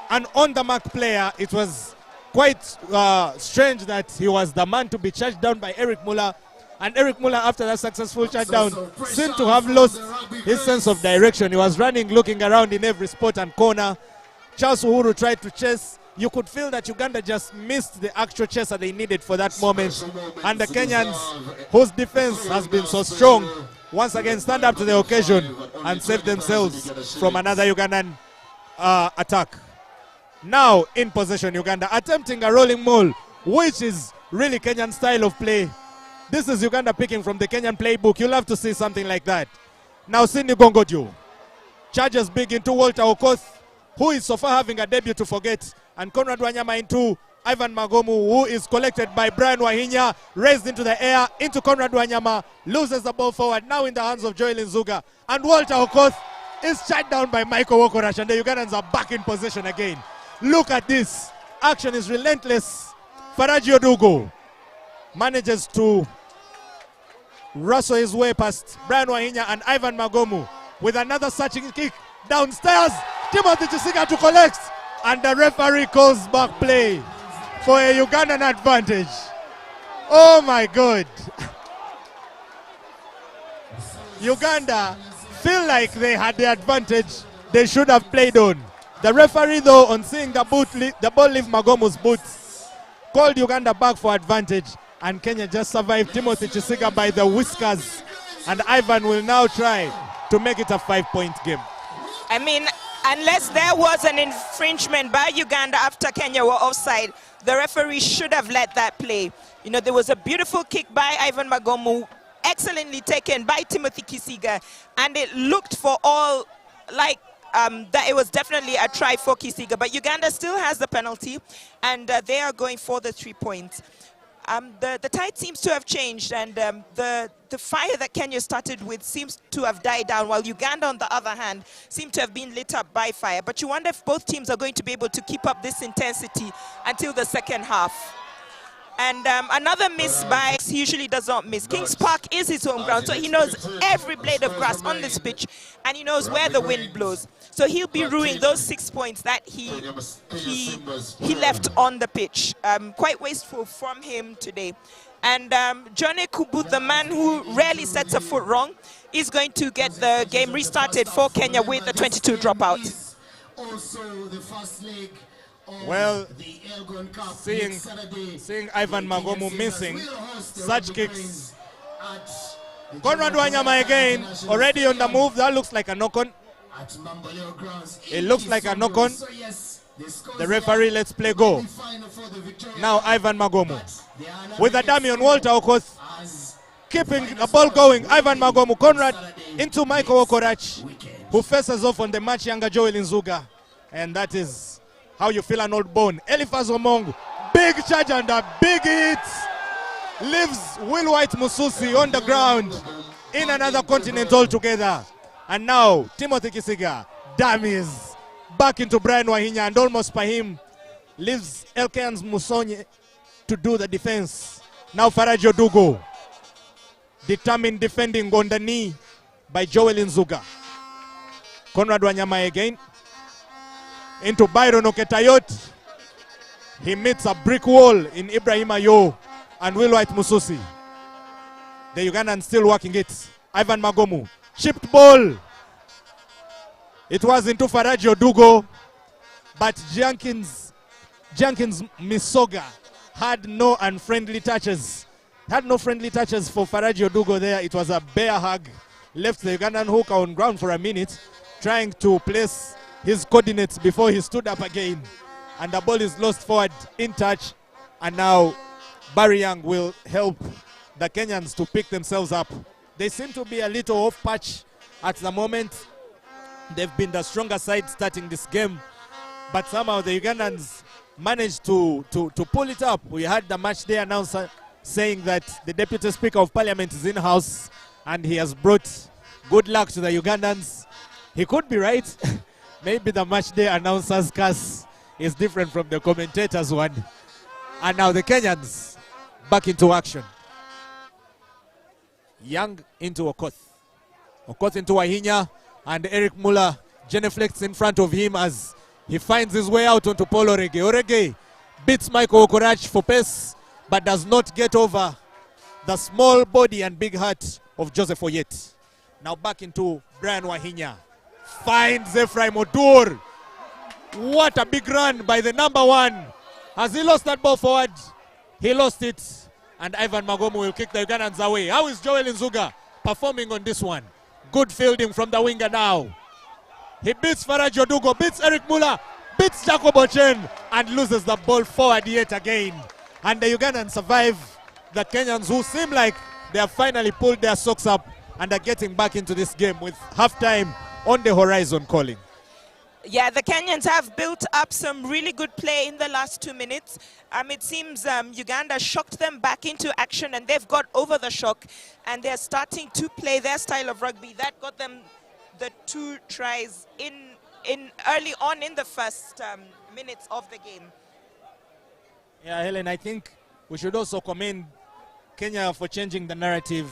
an on-the-mark player. It was quite strange that he was the man to be charged down by Eric Muller. And Eric Muller, after that successful touchdown, seemed to have lost his sense of direction. He was running, looking around in every spot and corner. Charles Uhuru tried to chase. You could feel that Uganda just missed the actual chaser they needed for that moment. And the Kenyans, whose defense has been so strong, once again stand up to the occasion and save themselves from another Ugandan attack. Now in possession, Uganda attempting a rolling maul, which is really Kenyan style of play. This is Uganda picking from the Kenyan playbook. You'll have to see something like that. Now Cindy Gongojo charges big into Walter Okoth, who is so far having a debut to forget, and Conrad Wanyama into Ivan Magomu, who is collected by Brian Wahinya, raised into the air, into Conrad Wanyama, loses the ball forward, now in the hands of Joel Nzuga, and Walter Okoth is shut down by Michael Wokorash, and the Ugandans are back in possession again. Look at this. Action is relentless. Faraji Odugo manages to wrestle his way past Brian Wahinya and Ivan Magomu with another searching kick downstairs. Timothy Chisiga to collect, and the referee calls back play for a Ugandan advantage. Oh my God. Uganda feel like they had the advantage they should have played on. The referee, though, on seeing the ball leave Magomu's boots, called Uganda back for advantage, and Kenya just survived Timothy Chisiga by the whiskers, and Ivan will now try to make it a 5-point game. I mean, unless there was an infringement by Uganda after Kenya were offside, the referee should have let that play. You know, there was a beautiful kick by Ivan Magomu, excellently taken by Timothy Chisiga, and it looked for all like that it was definitely a try for Chisiga, but Uganda still has the penalty, and they are going for the 3 points. The tide seems to have changed, and the fire that Kenya started with seems to have died down, while Uganda, on the other hand, seem to have been lit up by fire. But you wonder if both teams are going to be able to keep up this intensity until the second half. And another miss by, he usually does not miss. Kings Park is his home ground, so he knows every blade of grass on this pitch, and he knows where the wind blows. So he'll be ruining those 6 points that he left on the pitch. Quite wasteful from him today. And Johnny Kubu, the man who rarely sets a foot wrong, is going to get the game restarted for Kenya with the 22 dropout. Also, the first leg of Well, the Elgon Cup seeing next Saturday. Ivan The Magomu Kenyan missing Sailors will host the such Rugby kicks. Cranes at the Conrad Jomo Wanyama Kenyatta again, International already on the Stadium move. That looks like a knock-on. at Mamboleo Grounds It in looks like a Kisumu. knock-on. So yes, the scores The referee there lets play will go. be final for the Victoria Now Cup, Ivan Magomu but they are not with a yet dummy on scored Walter Okoth, as keeping final the ball scores going. will Ivan be Magomu, on Conrad Saturday into Michael next Okorach, weekend. who faces off on the much younger Joel Nzuga. And that is how you feel an old bone. Eliphaz Omong, big charge and a big hit. Leaves Will White Mususi on the ground in another continent altogether. And now Timothy Kisiga, dummies, back into Brian Wahinya, and almost by him leaves Elkans Musonye to do the defense. Now Faraji Odugo, determined defending on the knee by Joel Nzuga. Conrad Wanyama again into Byron Oketayot. He meets a brick wall in Ibrahim Ayo and Will White Mususi. The Ugandans still working it. Ivan Magomu, chipped ball. It was into Faraji Odugo, but Jenkins Misoga had no unfriendly touches. Had no friendly touches for Faraji Odugo there. It was a bear hug. Left the Ugandan hooker on ground for a minute, trying to place his coordinates before he stood up again. And the ball is lost forward in touch. And now Barry Young will help the Kenyans to pick themselves up. They seem to be a little off patch at the moment. They've been the stronger side starting this game, but somehow the Ugandans managed to pull it up. We had the match day announcer saying that the Deputy Speaker of Parliament is in-house and he has brought good luck to the Ugandans. He could be right. Maybe the match day announcer's curse is different from the commentator's one. And now the Kenyans back into action. Young into Okoth. Okoth into Wahinya, and Eric Muller genuflects in front of him as he finds his way out onto Paul Orege. Orege beats Michael Okorach for pace, but does not get over the small body and big heart of Joseph Oyet. Now back into Brian Wahinya. Finds Ephraim Odur. What a big run by the number one. Has he lost that ball forward? He lost it. And Ivan Magomu will kick the Ugandans away. How is Joel Nzuga performing on this one? Good fielding from the winger now. He beats Faraji Odugo, beats Eric Muller, beats Jacob Ochen, and loses the ball forward yet again. And the Ugandans survive the Kenyans, who seem like they have finally pulled their socks up and are getting back into this game with halftime on the horizon calling. Yeah, the Kenyans have built up some really good play in the last 2 minutes. It seems Uganda shocked them back into action, and they've got over the shock, and they're starting to play their style of rugby. That got them the 2 tries in early on in the first minutes of the game. Yeah, Helen, I think we should also commend Kenya for changing the narrative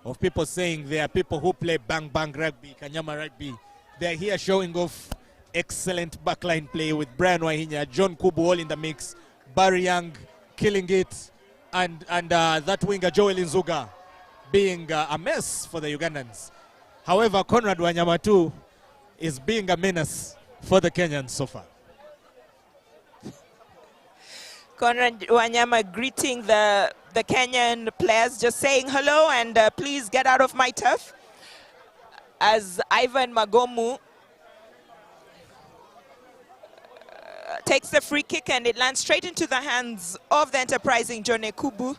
of people saying there are people who play bang-bang rugby, Kanyama rugby. They're here showing off excellent backline play with Brian Wahinya, John Kubu all in the mix, Barry Young killing it, and that winger Joel Nzuga being a mess for the Ugandans. However, Conrad Wanyama too is being a menace for the Kenyans so far. Conrad Wanyama greeting the Kenyan players, just saying hello and please get out of my turf. As Ivan Magomu takes the free kick, and it lands straight into the hands of the enterprising Jone Kubu,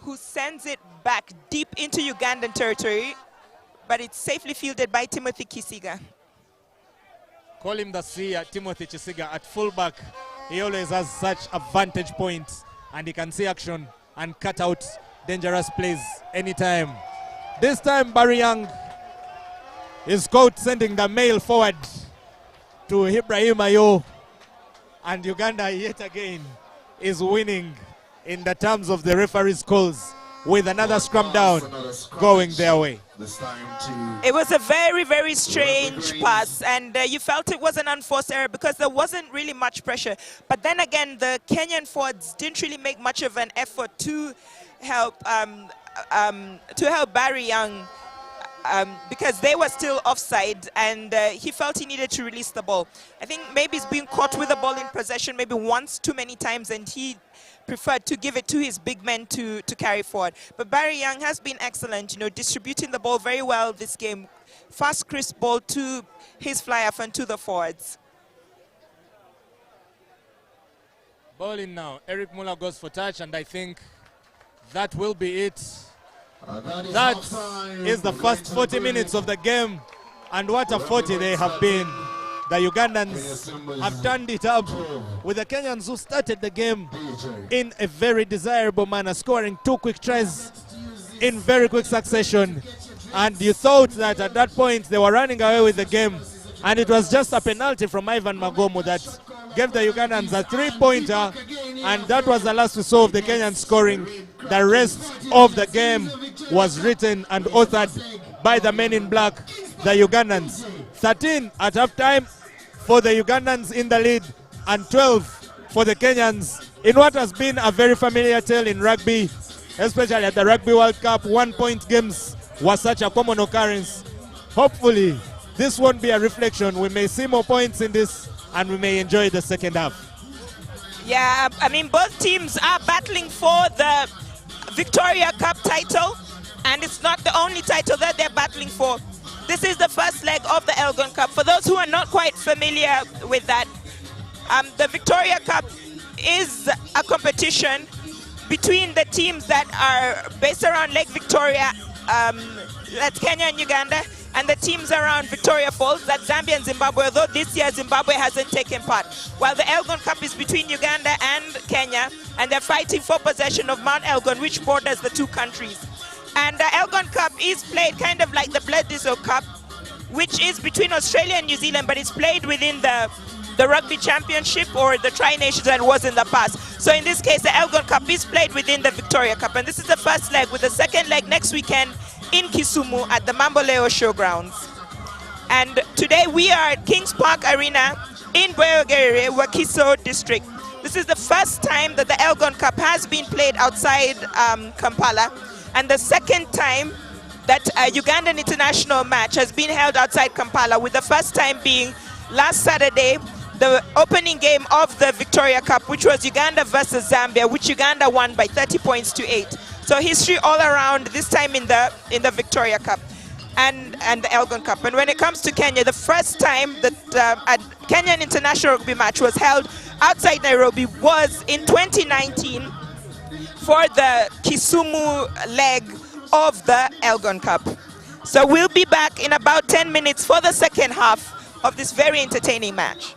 who sends it back deep into Ugandan territory, but it's safely fielded by Timothy Kisiga. Call him the seer, Timothy Kisiga at fullback. He always has such a vantage point, and he can see action and cut out dangerous plays anytime. This time Barry Young is caught sending the mail forward to Ibrahim Ayo, and Uganda yet again is winning in the terms of the referee's calls with another scrum down going their way. It was a very, very strange pass, and you felt it was an unforced error because there wasn't really much pressure. But then again, the Kenyan forwards didn't really make much of an effort to help Barry Young because they were still offside, and he felt he needed to release the ball. I think maybe he's been caught with the ball in possession maybe once too many times, and he preferred to give it to his big men to carry forward. But Barry Young has been excellent, you know, distributing the ball very well this game. Fast, crisp ball to his fly-off and to the forwards. Ball in now. Eric Muller goes for touch, and I think that will be it. That is the first 40 minutes of the game, and what a 40 they have been. The Ugandans have turned it up with the Kenyans who started the game in a very desirable manner, scoring 2 quick tries in very quick succession. And you thought that at that point they were running away with the game, and it was just a penalty from Ivan Magomo that gave the Ugandans a 3-pointer, and that was the last we saw of the Kenyans scoring. The rest of the game was written and authored by the men in black, the Ugandans. 13 at halftime for the Ugandans in the lead, and 12 for the Kenyans in what has been a very familiar tale in rugby, especially at the Rugby World Cup. 1-point games was such a common occurrence. Hopefully this won't be a reflection. We may see more points in this, and we may enjoy the second half. Yeah, I mean, both teams are battling for the Victoria Cup title, and it's not the only title that they're battling for. This is the first leg of the Elgon Cup. For those who are not quite familiar with that, the Victoria Cup is a competition between the teams that are based around Lake Victoria, that's Kenya and Uganda, and the teams around Victoria Falls, that's Zambia and Zimbabwe, although this year Zimbabwe hasn't taken part. While the Elgon Cup is between Uganda and Kenya, and they're fighting for possession of Mount Elgon, which borders the two countries. And the Elgon Cup is played kind of like the Bledisloe Cup, which is between Australia and New Zealand, but it's played within the Rugby Championship or the Tri-Nations that was in the past. So in this case, the Elgon Cup is played within the Victoria Cup, and this is the first leg, with the second leg next weekend in Kisumu at the Mamboleo Showgrounds. And today we are at Kings Park Arena in Bweyogerere, Wakiso District. This is the first time that the Elgon Cup has been played outside Kampala, and the second time that a Ugandan international match has been held outside Kampala, with the first time being last Saturday, the opening game of the Victoria Cup, which was Uganda versus Zambia, which Uganda won by 30 points to 8. So history all around, this time in the Victoria Cup and the Elgon Cup. And when it comes to Kenya, the first time that a Kenyan international rugby match was held outside Nairobi was in 2019 for the Kisumu leg of the Elgon Cup. So we'll be back in about 10 minutes for the second half of this very entertaining match.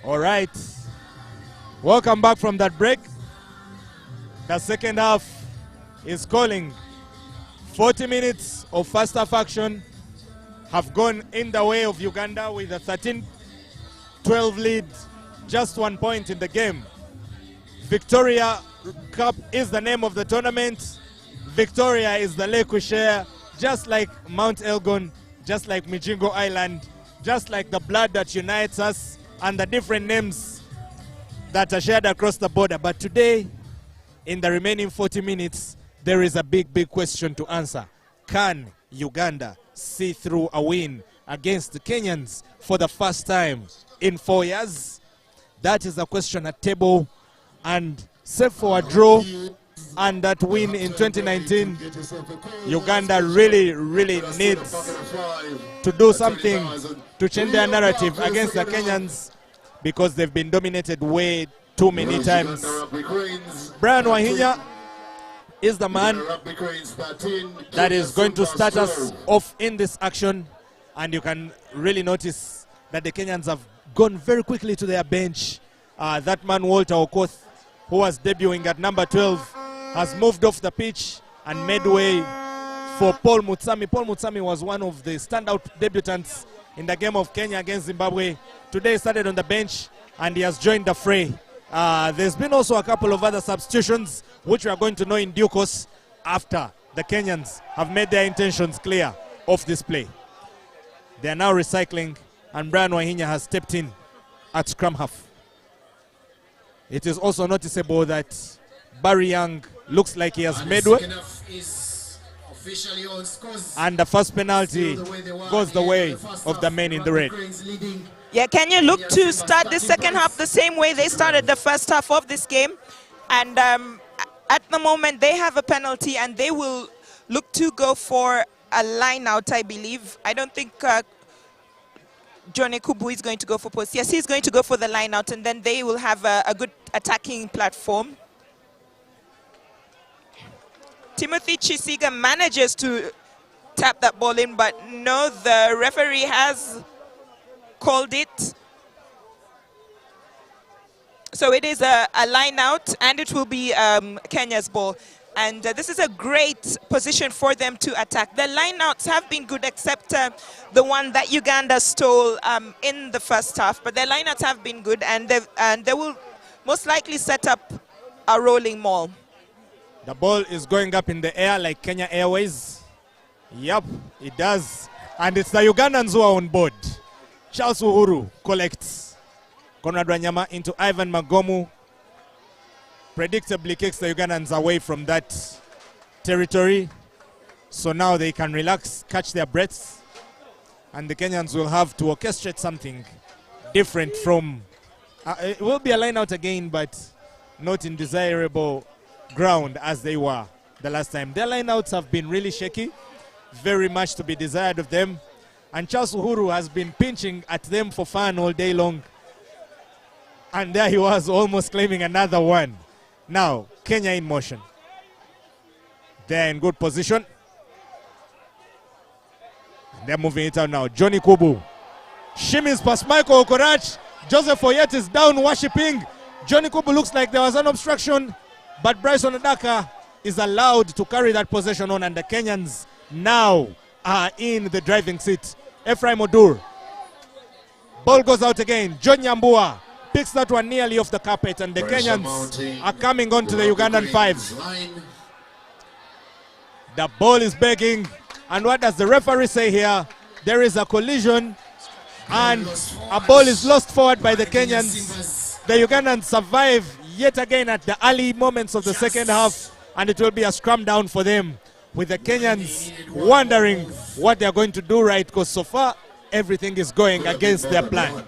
All right. Welcome back from that break. The second half is calling. 40 minutes of first half action have gone in the way of Uganda with a 13-12 lead, just 1 point in the game. Victoria Cup is the name of the tournament. Victoria is the lake we share, just like Mount Elgon, just like Mijingo Island, just like the blood that unites us and the different names that are shared across the border. But today, in the remaining 40 minutes, there is a big question to answer. Can Uganda see through a win against the Kenyans for the first time in 4 years? That is a question at table, and save for a draw and that win in 2019, Uganda really needs to do something to change their narrative against the Kenyans, because they've been dominated way too many times. Brian Wahinya is the man that is going to start us off in this action, and you can really notice that the Kenyans have gone very quickly to their bench. That man Walter Okoth, who was debuting at number 12, has moved off the pitch and made way for Paul Mutsami. Paul Mutsami was one of the standout debutants in the game of Kenya against Zimbabwe. Today he started on the bench and he has joined the fray. There's been also a couple of other substitutions which we are going to know in due course after the Kenyans have made their intentions clear of this play. They are now recycling, and Brian Wahinya has stepped in at scrum half. It is also noticeable that Barry Young looks like he has made way, and the first penalty goes the way of the men in the red. Yeah, Kenya look to start the second half the same way they started the first half of this game. And at the moment, they have a penalty, and they will look to go for a line out, I believe. I don't think Johnny Kubu is going to go for post. Yes, he's going to go for the line out, and then they will have a good attacking platform. Timothy Chisiga manages to tap that ball in, but no, the referee has called it. So it is a line out, and it will be Kenya's ball. And this is a great position for them to attack. The lineouts have been good, except the one that Uganda stole in the first half. But their lineouts have been good, and they will most likely set up a rolling maul. The ball is going up in the air like Kenya Airways. Yep, it does. And it's the Ugandans who are on board. Charles Uhuru collects. Conrad Wanyama into Ivan Magomu. Predictably kicks the Ugandans away from that territory. So now they can relax, catch their breaths. And the Kenyans will have to orchestrate something different from... it will be a line out again, but not in desirable ground as they were the last time. Their lineouts have been really shaky, very much to be desired of them, and Charles Uhuru has been pinching at them for fun all day long, and there he was almost claiming another one. Now Kenya in motion, they're in good position, they're moving it out now. Johnny Kubu shimmies past Michael Okorach. Joseph Oyet is down worshipping. Johnny Kubu looks like there was an obstruction, but Bryson Adaka is allowed to carry that possession on, and the Kenyans now are in the driving seat. Ephraim Odur. Ball goes out again. John Nyambua picks that one nearly off the carpet, and the Kenyans are coming on to the Ugandan 5. The ball is begging, and what does the referee say here? There is a collision, and a ball is lost forward by the Kenyans. The Ugandans survive yet again at the early moments of the second half, and it will be a scrum down for them, with the Kenyans wondering what they're going to do right, because so far everything is going against their plan.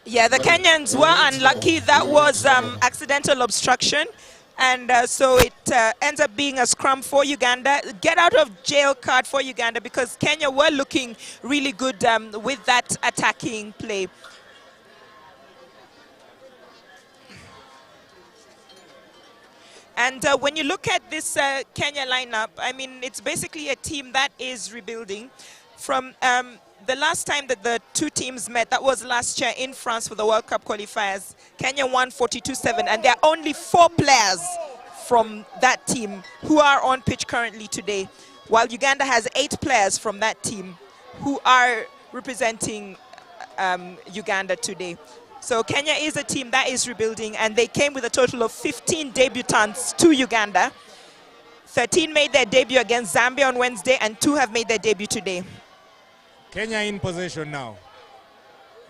Yeah, the Kenyans were unlucky. That was accidental obstruction, and so it ends up being a scrum for Uganda. Get out of jail card for Uganda, because Kenya were looking really good with that attacking play. And when you look at this Kenya lineup, I mean, it's basically a team that is rebuilding. From the last time that the two teams met, that was last year in France for the World Cup qualifiers. Kenya won 42-7, and there are only 4 players from that team who are on pitch currently today, while Uganda has 8 players from that team who are representing Uganda today. So Kenya is a team that is rebuilding, and they came with a total of 15 debutants to Uganda. 13 made their debut against Zambia on Wednesday, and 2 have made their debut today. Kenya in possession now.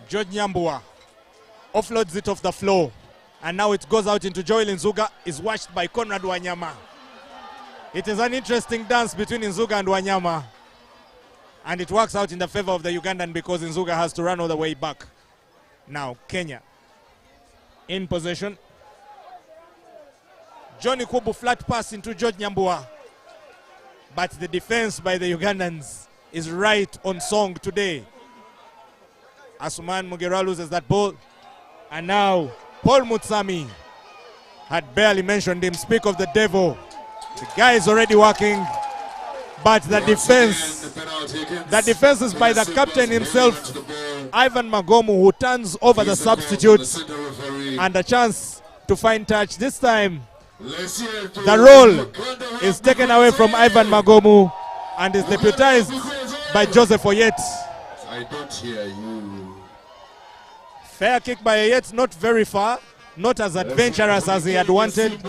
George Nyambua offloads it off the floor, and now it goes out into Joel Nzuga, is watched by Conrad Wanyama. It is an interesting dance between Nzuga and Wanyama, and it works out in the favor of the Ugandan because Nzuga has to run all the way back. Now Kenya in possession. Johnny Kubu flat pass into George Nyambua, but the defense by the Ugandans is right on song today. Asuman Mugera loses that ball, and now Paul Mutsami had barely mentioned him. Speak of the devil, the guy is already working, but the defense is by the captain himself, Ivan Magomu, who turns over the substitutes, and a chance to find touch. This time the role is taken away from Ivan Magomu and is deputized by Joseph Oyet. I don't hear you. Fair kick by Oyet, not very far, not as adventurous as he had wanted,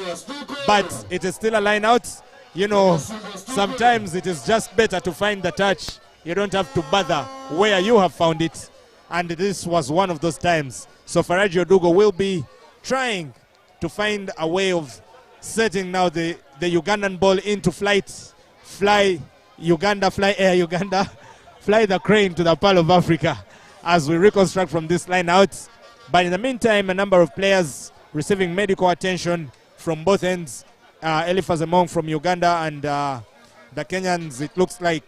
but it is still a line out. You know, sometimes it is just better to find the touch. You don't have to bother where you have found it, and this was one of those times. So Faraji Odugo will be trying to find a way of setting now the Ugandan ball into flight. Fly Uganda, fly Air Uganda, fly the crane to the Pearl of Africa as we reconstruct from this line out. But in the meantime, a number of players receiving medical attention from both ends. Eliphaz Among from Uganda, and the Kenyans, it looks like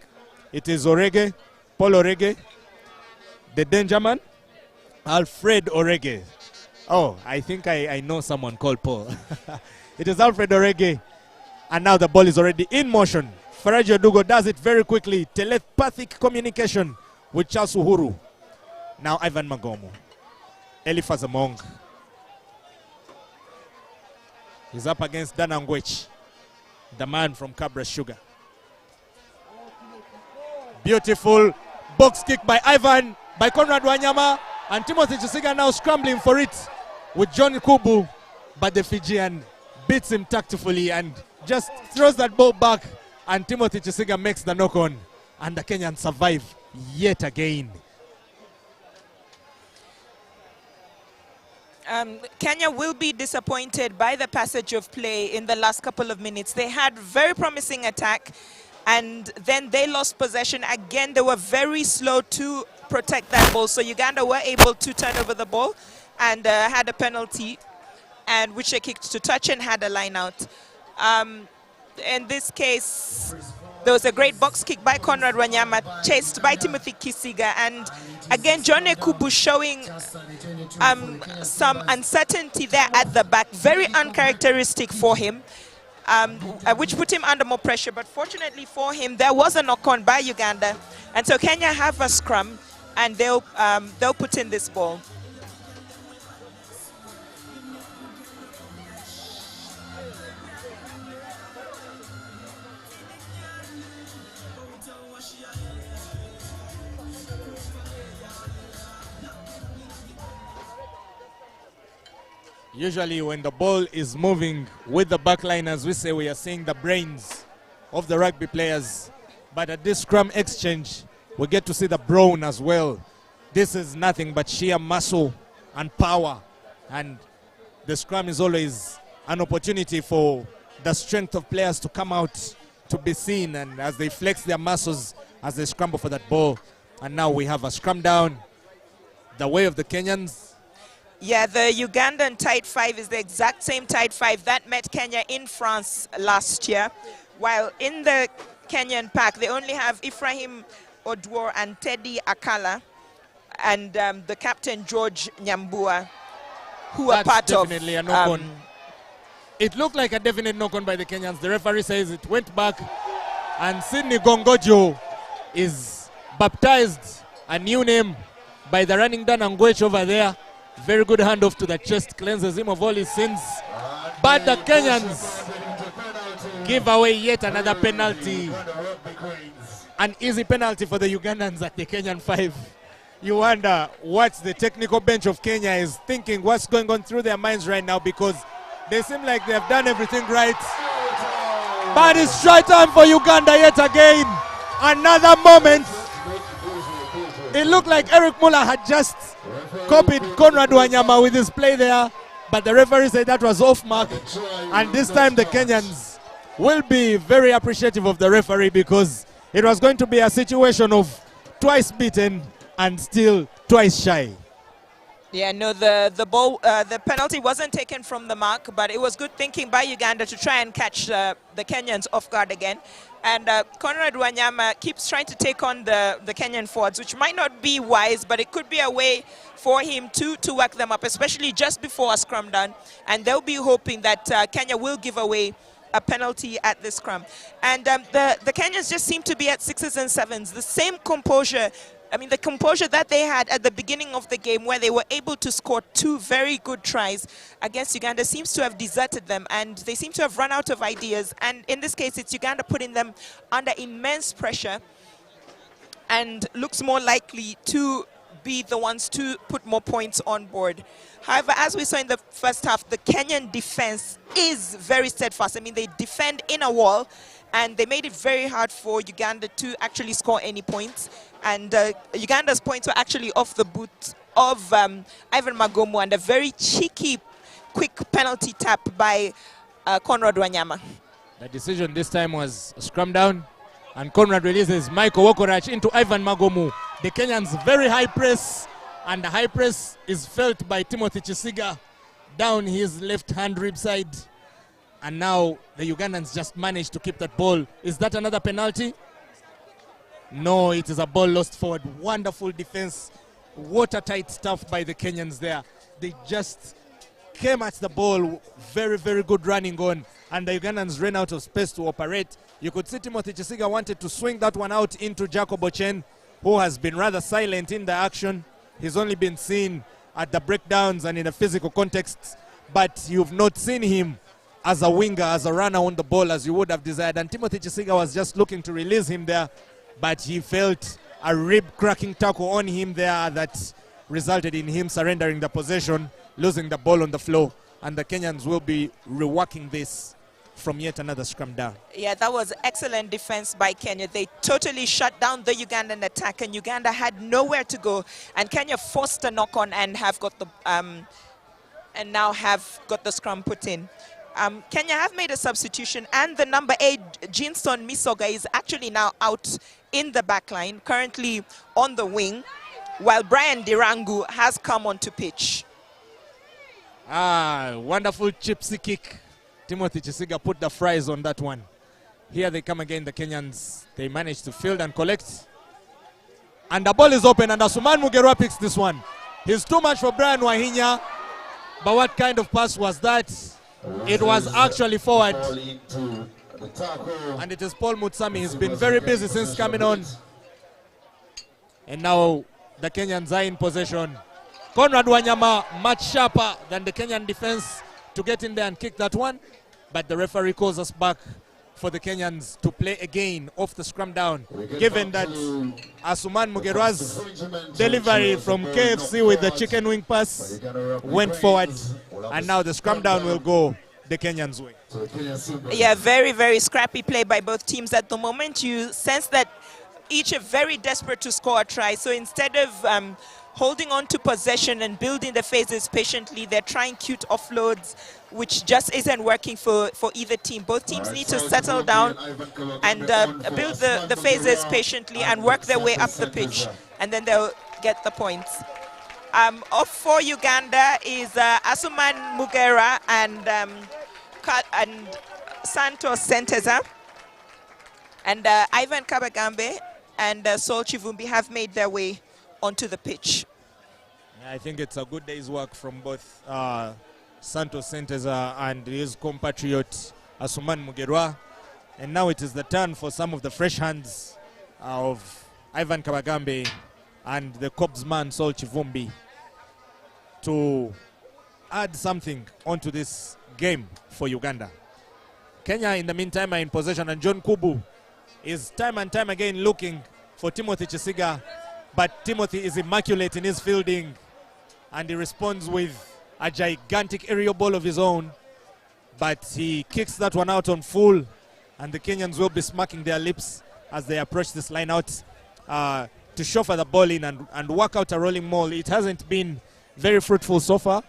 it is Orege, Paul Orege, the danger man, Alfred Orege. Oh, I think I know someone called Paul. It is Alfred Orege, and now the ball is already in motion. Faraji Odugo does it very quickly. Telepathic communication with Charles Uhuru. Now Ivan Magomu. Eliphaz Among. He's up against Dana Ngwech, the man from Cabra Sugar. Beautiful box kick by Ivan, by Conrad Wanyama, and Timothy Chisiga now scrambling for it with Johnny Kubu, but the Fijian beats him tactfully and just throws that ball back, and Timothy Chisiga makes the knock-on, and the Kenyans survive yet again. Kenya will be disappointed by the passage of play in the last couple of minutes. They had very promising attack, and then they lost possession. Again, they were very slow to protect that ball. So Uganda were able to turn over the ball and had a penalty, and which they kicked to touch and had a line out. In this case, there was a great box kick by Conrad Wanyama, chased by Timothy Kisiga, and again, John Ekubu showing some uncertainty there at the back, very uncharacteristic for him, which put him under more pressure. But fortunately for him, there was a knock-on by Uganda, and so Kenya have a scrum, and they'll put in this ball. Usually when the ball is moving with the back line, as we say, we are seeing the brains of the rugby players. But at this scrum exchange, we get to see the brawn as well. This is nothing but sheer muscle and power. And the scrum is always an opportunity for the strength of players to come out, to be seen, and as they flex their muscles, as they scramble for that ball. And now we have a scrum down, the way of the Kenyans. Yeah, the Ugandan tight five is the exact same tight five that met Kenya in France last year. While in the Kenyan pack, they only have Ephraim Odwor and Teddy Akala, and the captain George Nyambua, who are part of. Definitely a knock-on. It looked like a definite knock-on by the Kenyans. The referee says it went back, and Sidney Gongojo is baptized A new name by the running down Angwech over there. Very good handoff to the chest, cleanses him of all his sins. But the Kenyans give away yet another penalty. An easy penalty for the Ugandans at the Kenyan 5. You wonder what the technical bench of Kenya is thinking, what's going on through their minds right now, because they seem like they have done everything right. But it's try time for Uganda yet again. Another moment. It looked like Eric Muller had just copied Conrad Wanyama with his play there, but the referee said that was off mark. And this time the Kenyans will be very appreciative of the referee, because it was going to be a situation of twice beaten and still twice shy. Yeah, no, the penalty wasn't taken from the mark, but it was good thinking by Uganda to try and catch the Kenyans off guard again. And Conrad Wanyama keeps trying to take on the Kenyan forwards, which might not be wise, but it could be a way for him to work them up, especially just before a scrum down. And they'll be hoping that Kenya will give away a penalty at this scrum. And the Kenyans just seem to be at 6s and 7s. The same composure, I mean, the composure that they had at the beginning of the game, where they were able to score 2 very good tries against Uganda, seems to have deserted them, and they seem to have run out of ideas. And in this case, it's Uganda putting them under immense pressure and looks more likely to be the ones to put more points on board. However, as we saw in the first half, the Kenyan defense is very steadfast. I mean, they defend in a wall, and they made it very hard for Uganda to actually score any points. And Uganda's points were actually off the boot of Ivan Magomo, and a very cheeky, quick penalty tap by Conrad Wanyama. The decision this time was a scrum down, and Conrad releases Michael Wokorach into Ivan Magomu. The Kenyans very high press, and the high press is felt by Timothy Chisiga down his left-hand rib side. And now the Ugandans just managed to keep that ball. Is that another penalty? No, it is a ball lost forward. Wonderful defense, watertight stuff by the Kenyans there. They just came at the ball, very, very good running on, and the Ugandans ran out of space to operate. You could see Timothy Chisiga wanted to swing that one out into Jacob Ochen, who has been rather silent in the action. He's only been seen at the breakdowns and in a physical context, but you've not seen him as a winger, as a runner on the ball as you would have desired. And Timothy Chisiga was just looking to release him there, but he felt a rib-cracking tackle on him there that resulted in him surrendering the possession, losing the ball on the floor, and the Kenyans will be reworking this from yet another scrum down. Yeah, that was excellent defense by Kenya. They totally shut down the Ugandan attack, and Uganda had nowhere to go. And Kenya forced a knock-on and have got the and now have got the scrum put in. Kenya have made a substitution, and the number 8, Jinston Misoga, is actually now out in the back line, currently on the wing, while Brian Dirangu has come onto pitch. Wonderful chipsy kick. Timothy Chisiga put the fries on that one. Here they come again, the Kenyans. They managed to field and collect. And the ball is open, and Asuman Mugerwa picks this one. He's too much for Brian Wahinya. But what kind of pass was that? It was actually forward. And it is Paul Mutsami. He's been very busy since coming on. And now the Kenyans are in possession. Conrad Wanyama much sharper than the Kenyan defense to get in there and kick that one. But the referee calls us back for the Kenyans to play again off the scrum down, given that Asuman Mugerwa's delivery from KFC with the chicken wing pass went forward, and now the scrum down will go the Kenyans' way. Yeah, very, very scrappy play by both teams at the moment. You sense that each are very desperate to score a try, so instead of holding on to possession and building the phases patiently, they're trying cute offloads, which just isn't working for either team. Both teams need to settle down and build the phases patiently and work their way up the pitch, and then they'll get the points. Off for Uganda is Asuman Mugera and Santos Senteza, and Ivan Kabagambe and Sol Chivumbi have made their way onto the pitch. I think it's a good day's work from both Santos Senteza and his compatriot Asuman Mugerwa. And now it is the turn for some of the fresh hands of Ivan Kabagambe and the Cobs man Sol Chivumbi to add something onto this game for Uganda. Kenya in the meantime are in possession, and John Kubu is time and time again looking for Timothy Chisiga, but Timothy is immaculate in his fielding, and he responds with a gigantic aerial ball of his own, but he kicks that one out on full, and the Kenyans will be smacking their lips as they approach this line out to chauffeur the ball in and work out a rolling maul. It hasn't been very fruitful so far.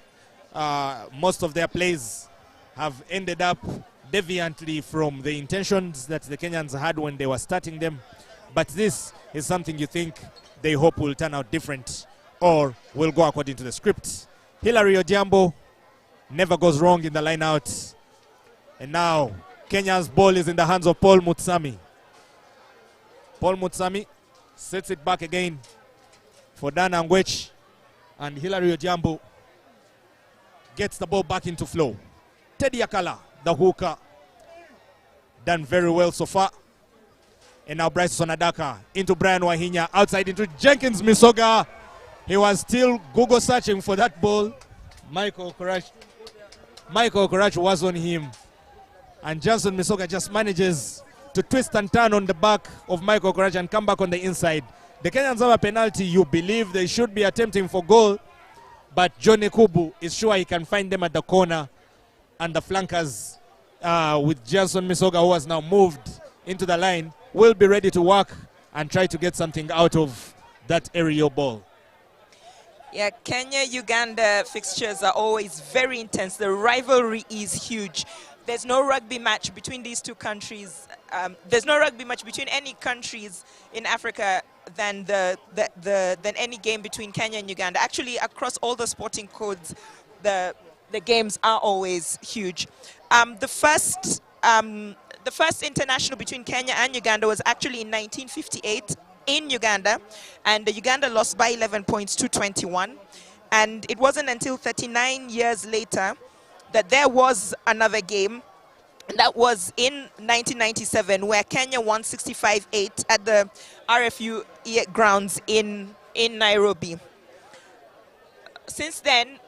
Most of their plays have ended up deviantly from the intentions that the Kenyans had when they were starting them, but this is something you think they hope will turn out different or will go according to the script. Hilary Odhiambo never goes wrong in the line out. And now Kenya's ball is in the hands of Paul Mutsami. Paul Mutsami sets it back again for Dan Angwech, and Hilary Odhiambo gets the ball back into flow. Teddy Akala, the hooker, done very well so far. And now Bryson Adaka into Brian Wahinya, outside into Jenkins Misoga. He was still Google searching for that ball. Michael Okorocha was on him, and Johnson Misoga just manages to twist and turn on the back of Michael Okorocha and come back on the inside. The Kenyans have a penalty. You believe they should be attempting for goal, but Johnny Kubu is sure he can find them at the corner, and the flankers with Johnson Misoga, who has now moved into the line, will be ready to work and try to get something out of that aerial ball. Yeah, Kenya-Uganda fixtures are always very intense. The rivalry is huge. There's no rugby match between these two countries. There's no rugby match between any countries in Africa than than any game between Kenya and Uganda. Actually, across all the sporting codes, the games are always huge. The first international between Kenya and Uganda was actually in 1958 in Uganda, and Uganda lost by 11 points to 21. And it wasn't until 39 years later that there was another game, and that was in 1997, where Kenya won 65-8 at the RFU grounds in Nairobi. Since then,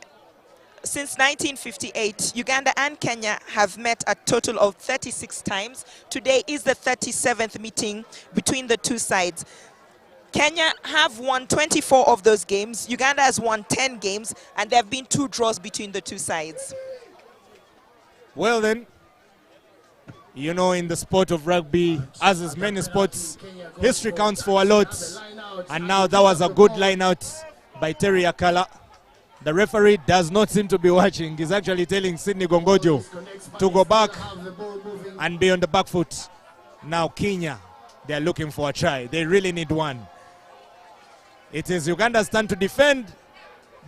since 1958, Uganda and Kenya have met a total of 36 times. Today is the 37th meeting between the two sides. Kenya have won 24 of those games. Uganda has won 10 games, and there have been 2 draws between the two sides. Well then, you know, in the sport of rugby, as is many sports, history counts for a lot. And now that was a good line out by Terry Akala. The referee does not seem to be watching. He's actually telling Sidney Gongojo to go back and be on the back foot. Now Kenya, they're looking for a try. They really need one. It is Uganda's turn to defend,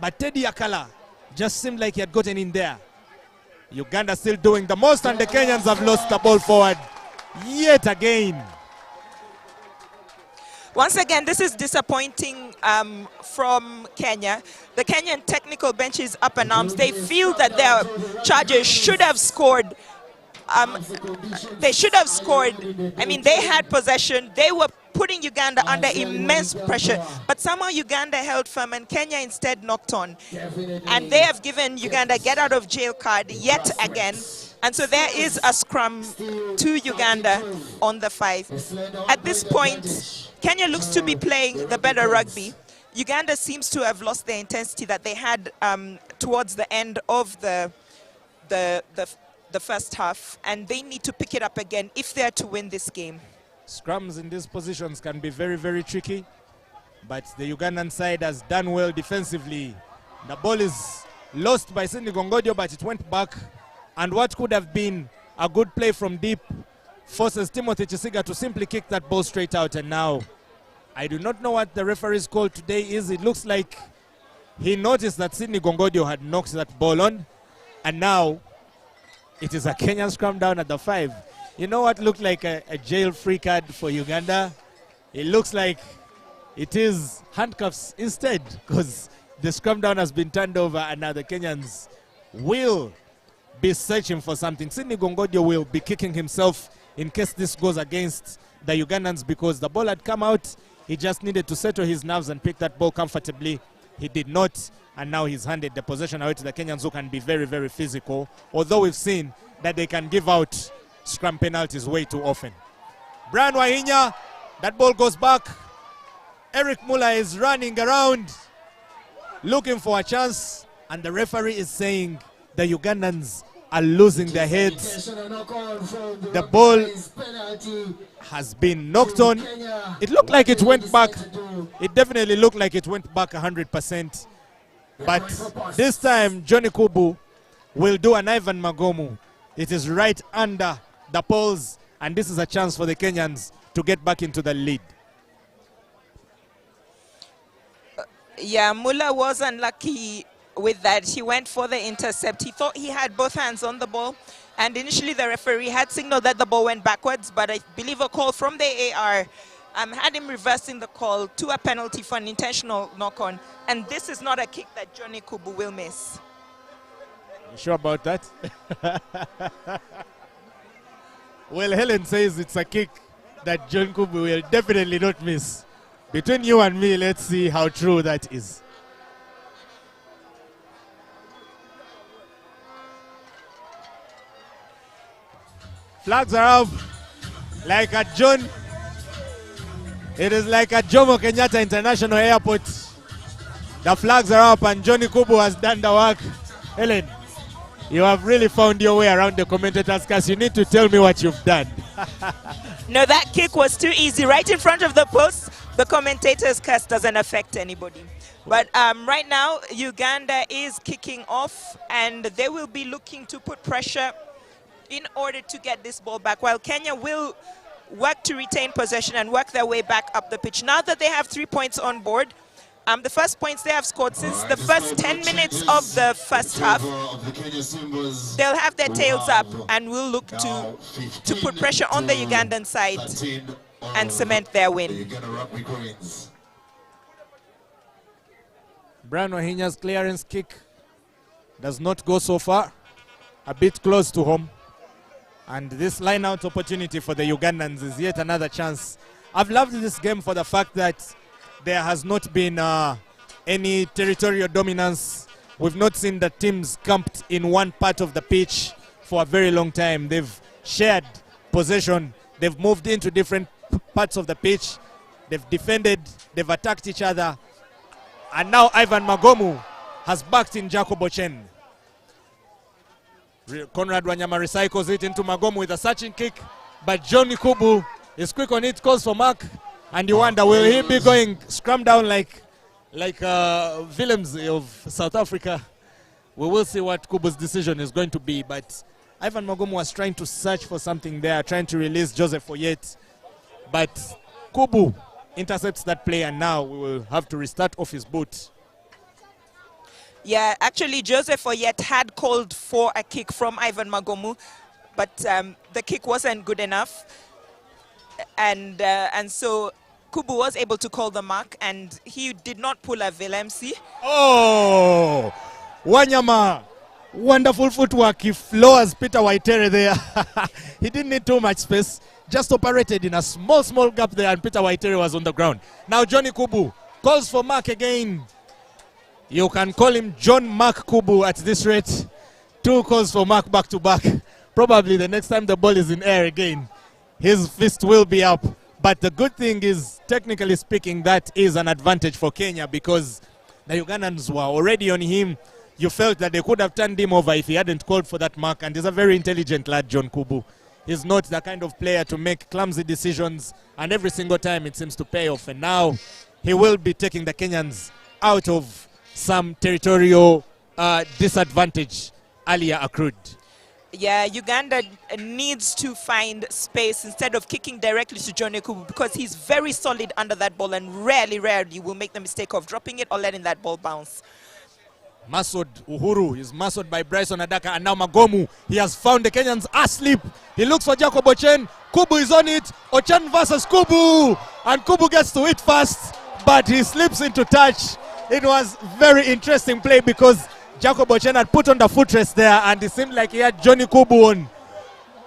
but Teddy Akala just seemed like he had gotten in there. Uganda still doing the most, and the Kenyans have lost the ball forward yet again. Once again, this is disappointing from Kenya. The Kenyan technical bench is up in arms. They feel that their Chargers should have scored. They should have scored. I mean, they had possession. They were putting Uganda under immense pressure, but somehow Uganda held firm, and Kenya instead knocked on. And they have given Uganda get out of jail card yet again. And so there is a scrum to Uganda on the 5. At this point, Kenya looks to be playing the better rugby. Uganda seems to have lost the intensity that they had towards the end of the first half, and they need to pick it up again if they are to win this game. Scrums in these positions can be very, very tricky, but the Ugandan side has done well defensively. The ball is lost by Sidney Gongodio, but it went back, and what could have been a good play from deep forces Timothy Chisiga to simply kick that ball straight out. And now I do not know what the referee's call today is. It looks like he noticed that Sidney Gongodio had knocked that ball on, and now it is a Kenyan scrum down at the 5. You know what looked like a jail-free card for Uganda? It looks like it is handcuffs instead, because the scrum down has been turned over, and now the Kenyans will be searching for something. Sidney Gongodio will be kicking himself in case this goes against the Ugandans, because the ball had come out. He just needed to settle his nerves and pick that ball comfortably. He did not, and now he's handed the possession away to the Kenyans, who can be very, very physical, although we've seen that they can give out scrum penalties way too often. Brian Wahinya, that ball goes back. Eric Muller is running around looking for a chance, and the referee is saying the Ugandans are losing their heads. The ball has been knocked on. It looked like it went back. It definitely looked like it went back 100%. But this time, Johnny Kubu will do an Ivan Magomu. It is right under the poles, and this is a chance for the Kenyans to get back into the lead. Yeah, Muller was unlucky with that. He went for the intercept. He thought he had both hands on the ball, and initially the referee had signaled that the ball went backwards, but I believe a call from the AR had him reversing the call to a penalty for an intentional knock-on, and this is not a kick that Johnny Kubu will miss. You sure about that? Well, Helen says it's a kick that John Kubu will definitely not miss. Between you and me, let's see how true that is. Flags are up like at John. It is like at Jomo Kenyatta International Airport. The flags are up and Johnny Kubu has done the work. Helen, you have really found your way around the commentators' cast. You need to tell me what you've done. No, that kick was too easy. Right in front of the post, the commentator's cast doesn't affect anybody. But right now, Uganda is kicking off, and they will be looking to put pressure in order to get this ball back, while Kenya will work to retain possession and work their way back up the pitch. Now that they have 3 points on board, the first points they have scored since the first 10 minutes of the first half, they'll have their tails up and will look to put pressure on the Ugandan side and cement their win. Brian Wahinya's clearance kick does not go so far, a bit close to home. And this line-out opportunity for the Ugandans is yet another chance. I've loved this game for the fact that there has not been any territorial dominance. We've not seen the teams camped in one part of the pitch for a very long time. They've shared possession. They've moved into different parts of the pitch. They've defended. They've attacked each other. And now Ivan Magomu has backed in Jacob Ochen. Conrad Wanyama recycles it into Magomu with a searching kick, but Johnny Kubu is quick on it, calls for mark, and you wonder, will he be going scrum down like Willems of South Africa? We will see what Kubu's decision is going to be, but Ivan Magomu was trying to search for something there, trying to release Joseph Oyet, but Kubu intercepts that play, and now we will have to restart off his boot. Yeah, actually Joseph Oyet had called for a kick from Ivan Magomu, but the kick wasn't good enough, and so Kubu was able to call the mark, and he did not pull a Willemse. Oh, Wanyama, wonderful footwork. He floors Peter Waitere there. He didn't need too much space, just operated in a small gap there, and Peter Waitere was on the ground. Now Johnny Kubu calls for mark again. You can call him John Mark Kubu at this rate. 2 calls for mark back to back. Probably the next time the ball is in air again, his fist will be up. But the good thing is, technically speaking, that is an advantage for Kenya, because the Ugandans were already on him. You felt that they could have turned him over if he hadn't called for that mark. And he's a very intelligent lad, John Kubu. He's not the kind of player to make clumsy decisions, and every single time it seems to pay off. And now he will be taking the Kenyans out of some territorial disadvantage earlier accrued. Yeah, Uganda needs to find space instead of kicking directly to Johnny Kubu, because he's very solid under that ball and rarely will make the mistake of dropping it or letting that ball bounce. Masud Uhuru is mastered by Bryson Adaka, and now Magomu, he has found the Kenyans asleep. He looks for Jacob Ochen. Kubu is on it. Ochen versus Kubu, and Kubu gets to it fast, but he slips into touch. It was very interesting play because Jacob Ochen had put on the footrest there, and it seemed like he had Johnny Kubu on.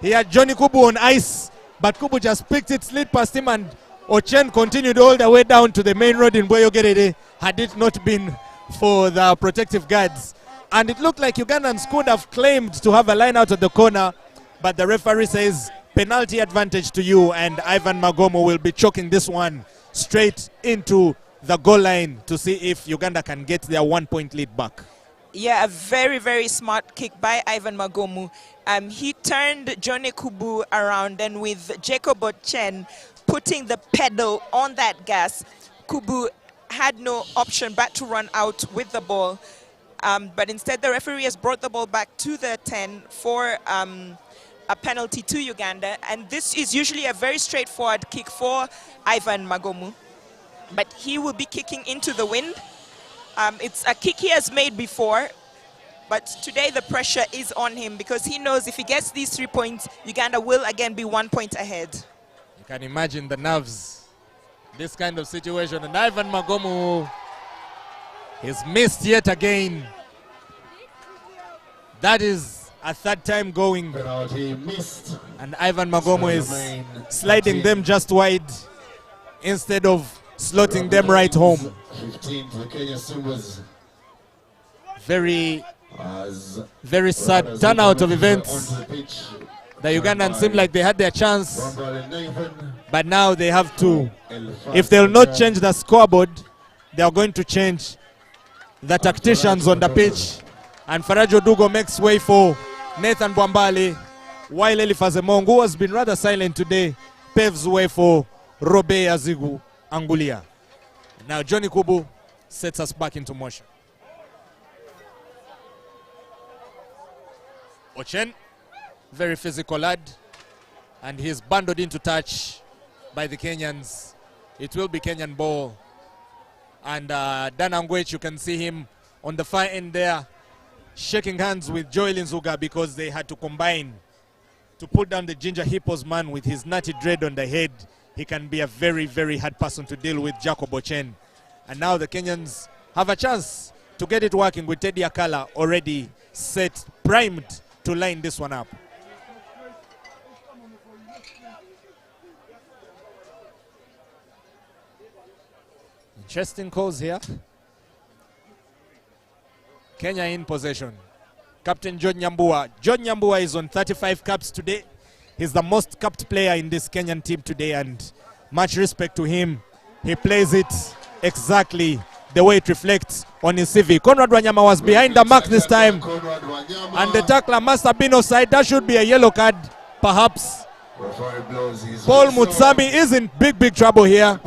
He had Johnny Kubu on ice, but Kubu just picked it, slid past him, and Ochen continued all the way down to the main road in Boyogerere had it not been for the protective guards. And it looked like Ugandans could have claimed to have a line out at the corner, but the referee says penalty advantage to you, and Ivan Magomo will be choking this one straight into the goal line to see if Uganda can get their 1 point lead back. Yeah, a very, very smart kick by Ivan Magomu. He turned Johnny Kubu around, and with Jacob Ochen putting the pedal on that gas, Kubu had no option but to run out with the ball. But instead, the referee has brought the ball back to the 10 for a penalty to Uganda. And this is usually a very straightforward kick for Ivan Magomu. But he will be kicking into the wind. It's a kick he has made before, but today the pressure is on him because he knows if he gets these 3 points, Uganda will again be 1 point ahead. You can imagine the nerves, this kind of situation. And Ivan Magomu is missed yet again. That is a third time going. Penalty missed. And Ivan Magomu is sliding them just wide instead of slotting them right home. 15 to the Kenya Simbas. Very sad turnout of events. The Ugandans seem like they had their chance, but now they have to. If they'll not change the scoreboard, they are going to change the tacticians on the pitch. And Farajo Dugo makes way for Nathan Bwambale, while Elifazemongo, who has been rather silent today, paves way for Robe Azigu Angulia. Now Johnny Kubu sets us back into motion. Ochen, very physical lad, and he's bundled into touch by the Kenyans. It will be Kenyan ball. And Dan Angwech, you can see him on the far end there, shaking hands with Joel Nzuga because they had to combine to put down the Ginger Hippos man with his natty dread on the head. He can be a very, very hard person to deal with, Jacob Ochen. And now the Kenyans have a chance to get it working with Teddy Akala already set, primed to line this one up. Interesting calls here. Kenya in possession. Captain John Nyambua. John Nyambua is on 35 caps today. He's the most capped player in this Kenyan team today, and much respect to him. He plays it exactly the way it reflects on his CV. Conrad Wanyama was behind the mark this time, and the tackler must have been offside. That should be a yellow card, perhaps. Paul Mutsami is in big trouble here.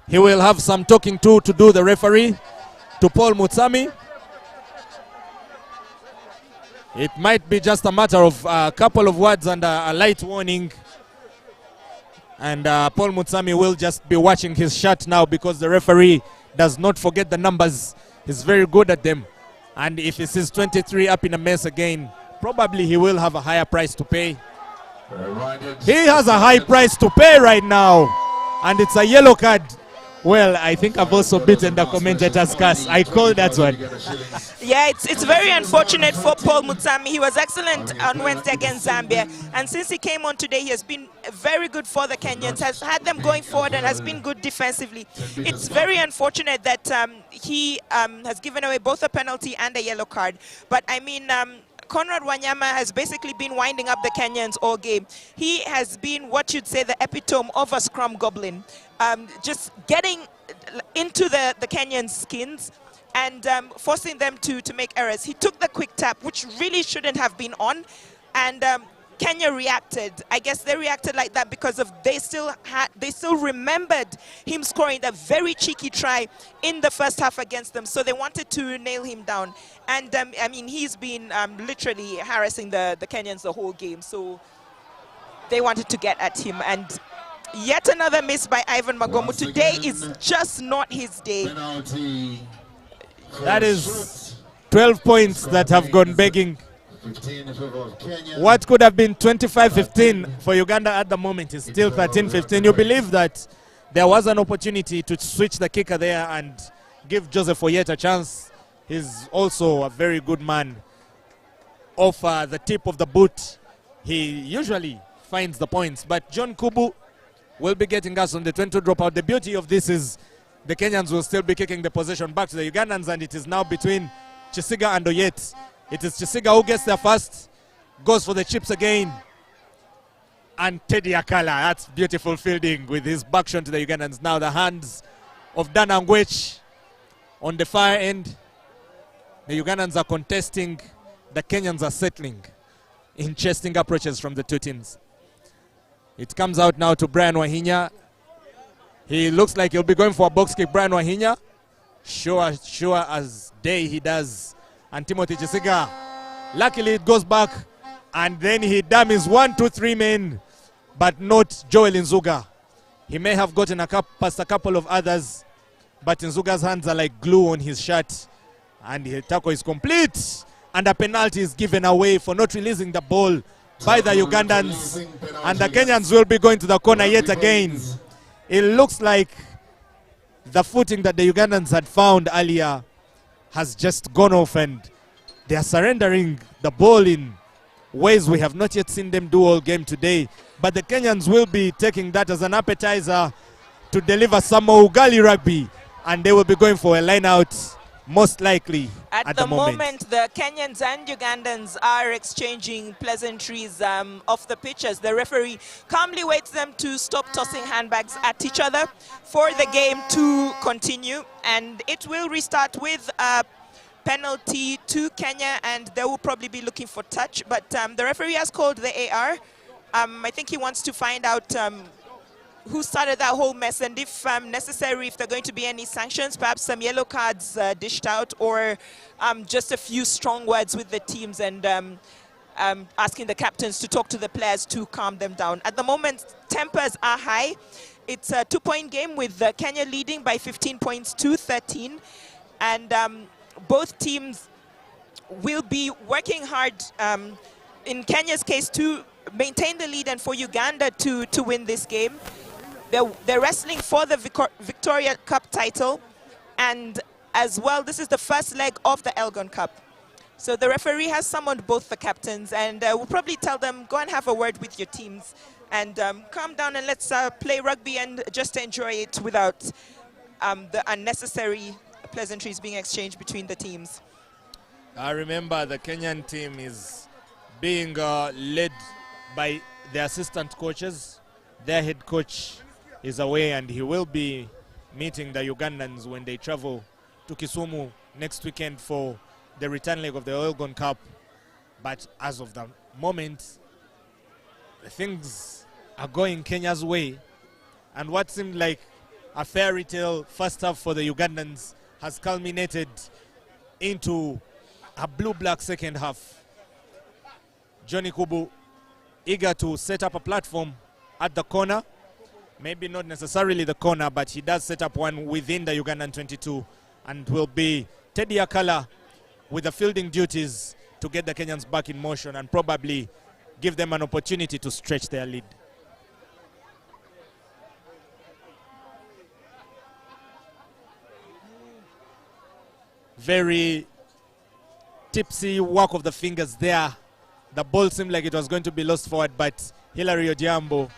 He will have some talking to do, the referee, to Paul Mutsami. It might be just a matter of a couple of words and a light warning. And Paul Mutsami will just be watching his shot now because the referee does not forget the numbers. He's very good at them. And if he sees 23 up in a mess again, probably he will have a higher price to pay. He has a high price to pay right now. And it's a yellow card. Well, I think I've also beaten the commentator's curse. I call that one. Yeah, it's very unfortunate for Paul Mutsami. He was excellent on Wednesday against Zambia. And since he came on today, he has been very good for the Kenyans, has had them going forward and has been good defensively. It's very unfortunate that he has given away both a penalty and a yellow card. But I mean, Conrad Wanyama has basically been winding up the Kenyans all game. He has been what you'd say the epitome of a scrum goblin. Just getting into the Kenyan skins and forcing them to make errors. He took the quick tap, which really shouldn't have been on, and Kenya reacted. I guess they reacted like that because of they still remembered him scoring that very cheeky try in the first half against them, so they wanted to nail him down. And I mean, he's been literally harassing the Kenyans the whole game, so they wanted to get at him. And yet another miss by Ivan Magomu. Today is just not his day. That is 12 points that have gone begging. What could have been 25-15 for Uganda at the moment is still 13-15. You believe that there was an opportunity to switch the kicker there and give Joseph Oyet a chance. He's also a very good man off the tip of the boot. He usually finds the points. But John Kubu will be getting us on the 20 dropout. The beauty of this is the Kenyans will still be kicking the possession back to the Ugandans, and it is now between Chisiga and Oyet. It is Chisiga who gets there first, goes for the chips again. And Teddy Akala, that's beautiful fielding with his back shot to the Ugandans. Now the hands of Dan Angwech on the far end. The Ugandans are contesting, the Kenyans are settling in chesting approaches from the two teams. It comes out now to Brian Wahinya. He looks like he'll be going for a box kick. Brian Wahinya, sure as day he does. And Timothy Chisiga, luckily it goes back, and then he dummies 1, 2, 3 men, but not Joel Nzuga. He may have gotten past a couple of others, but Nzuga's hands are like glue on his shirt, and the tackle is complete, and a penalty is given away for not releasing the ball by the Ugandans, and the Kenyans will be going to the corner yet again. It looks like the footing that the Ugandans had found earlier has just gone off, and they are surrendering the ball in ways we have not yet seen them do all game today. But the Kenyans will be taking that as an appetizer to deliver some more Ugali rugby, and they will be going for a line out most likely at the moment. The Kenyans and Ugandans are exchanging pleasantries off the pitch as the referee calmly waits them to stop tossing handbags at each other for the game to continue, and it will restart with a penalty to Kenya, and they will probably be looking for touch, but the referee has called the AR. I think he wants to find out who started that whole mess, and if necessary, if there are going to be any sanctions, perhaps some yellow cards dished out, or just a few strong words with the teams, and asking the captains to talk to the players to calm them down. At the moment, tempers are high. It's a 2-point game with Kenya leading by 15 points to 13, and both teams will be working hard in Kenya's case to maintain the lead, and for Uganda to win this game. They're wrestling for the Victoria Cup title, and as well, this is the first leg of the Elgon Cup. So the referee has summoned both the captains, and we'll probably tell them, go and have a word with your teams, and calm down and let's play rugby and just enjoy it without the unnecessary pleasantries being exchanged between the teams. I remember the Kenyan team is being led by the assistant coaches. Their head coach is away, and he will be meeting the Ugandans when they travel to Kisumu next weekend for the return leg of the Elgon Cup. But as of the moment, things are going Kenya's way, and what seemed like a fairy tale first half for the Ugandans has culminated into a blue-black second half. Johnny Kubu eager to set up a platform at the corner. Maybe not necessarily the corner, but he does set up one within the Ugandan 22, and will be Teddy Akala with the fielding duties to get the Kenyans back in motion and probably give them an opportunity to stretch their lead. Very tipsy work of the fingers there. The ball seemed like it was going to be lost forward, but Hilary Odiambo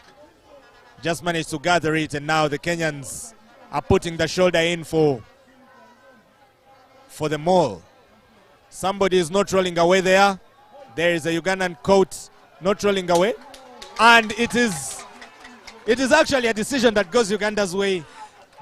just managed to gather it, and now the Kenyans are putting the shoulder in for the maul. Somebody is not rolling away there. There is a Ugandan coat not rolling away, and it is actually a decision that goes Uganda's way.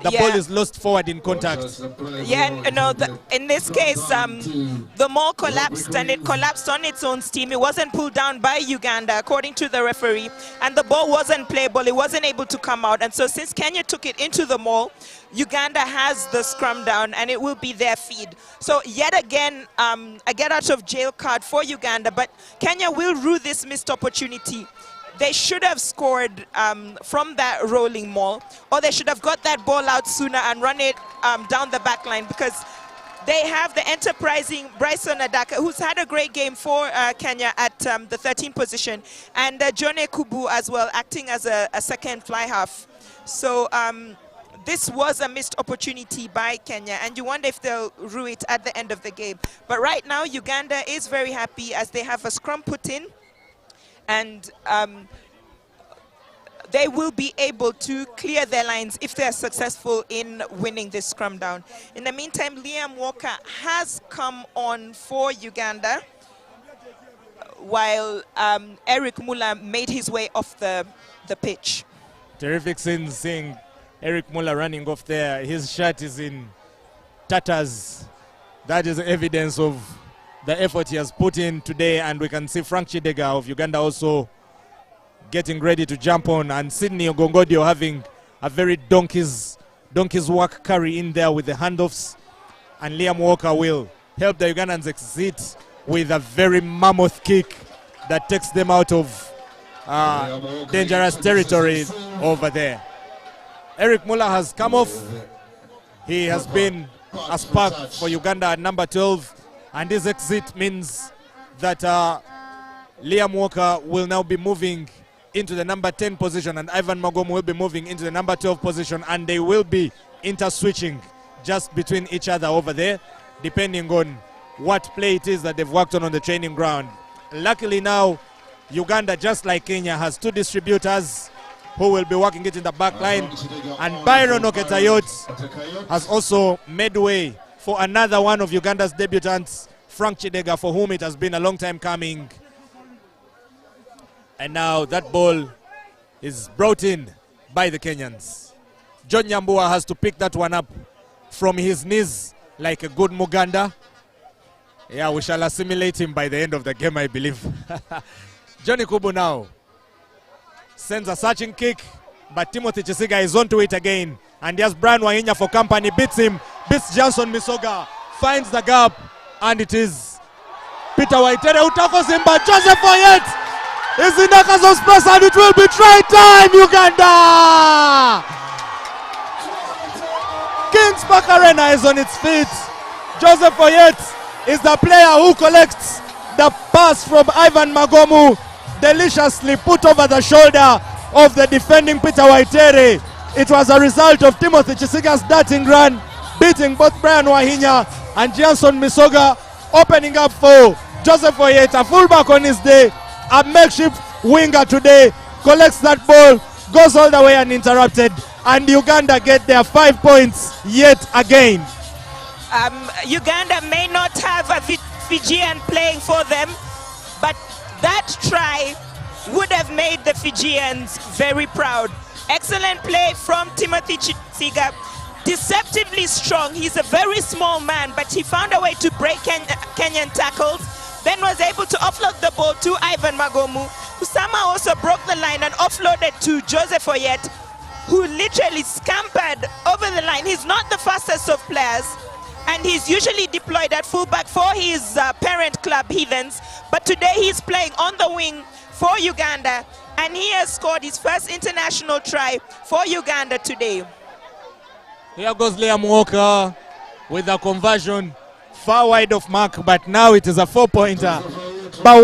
The ball is lost forward in contact. Yeah, no, in this case, the maul collapsed, and it collapsed on its own steam. It wasn't pulled down by Uganda, according to the referee, and the ball wasn't playable. It wasn't able to come out. And so since Kenya took it into the maul, Uganda has the scrum down, and it will be their feed. So yet again, a get-out-of-jail card for Uganda, but Kenya will rue this missed opportunity. They should have scored from that rolling maul, or they should have got that ball out sooner and run it down the back line, because they have the enterprising Bryson Adaka, who's had a great game for Kenya at the 13th position, and Jone Kubu as well, acting as a second fly half. So this was a missed opportunity by Kenya, and you wonder if they'll rue it at the end of the game. But right now, Uganda is very happy as they have a scrum put in, and they will be able to clear their lines if they are successful in winning this scrum down. In the meantime, Liam Walker has come on for Uganda, while Eric Muller made his way off the pitch. Terrific scene seeing Eric Muller running off there. His shirt is in tatters. That is evidence of the effort he has put in today, and we can see Frank Chidega of Uganda also getting ready to jump on, and Sydney Ogongodio having a very donkey's work carry in there with the handoffs, and Liam Walker will help the Ugandans exit with a very mammoth kick that takes them out of dangerous territory over there. Eric Muller has come off. He has been a spark for Uganda at number 12, and this exit means that Liam Walker will now be moving into the number 10 position, and Ivan Magomu will be moving into the number 12 position, and they will be inter-switching just between each other over there, depending on what play it is that they've worked on the training ground. Luckily now, Uganda, just like Kenya, has two distributors who will be working it in the back line, and Byron Oketayot has also made way for another one of Uganda's debutants, Frank Chidega, for whom it has been a long time coming. And now that ball is brought in by the Kenyans. John Nyambua has to pick that one up from his knees like a good Muganda. Yeah, we shall assimilate him by the end of the game, I believe. Johnny Kubu now sends a searching kick, but Timothy Chisiga is onto it again. And here's Brian Wahinya for company, beats him, beats Johnson Misoga, finds the gap, and it is Peter Waitere who tackles him, but Joseph Oyet is in the case of space, and it will be try time, Uganda! Kings Park Arena is on its feet. Joseph Oyet is the player who collects the pass from Ivan Magomu, deliciously put over the shoulder of the defending Peter Waitere. It was a result of Timothy Chisiga's darting run, beating both Brian Wahinya and Johnson Misoga, opening up for Joseph Oyet, a fullback on his day, a makeshift winger today, collects that ball, goes all the way uninterrupted, and Uganda get their 5 points yet again. Uganda may not have a Fijian playing for them, but that try would have made the Fijians very proud. Excellent play from Timothy Chisiga. Deceptively strong. He's a very small man, but he found a way to break Kenyan tackles, then was able to offload the ball to Ivan Magomu, who somehow also broke the line and offloaded to Joseph Oyet, who literally scampered over the line. He's not the fastest of players, and he's usually deployed at fullback for his parent club, Heathens, but today he's playing on the wing for Uganda, and he has scored his first international try for Uganda today. Here goes Liam Walker with a conversion far wide of mark, but now it is a 4-pointer. But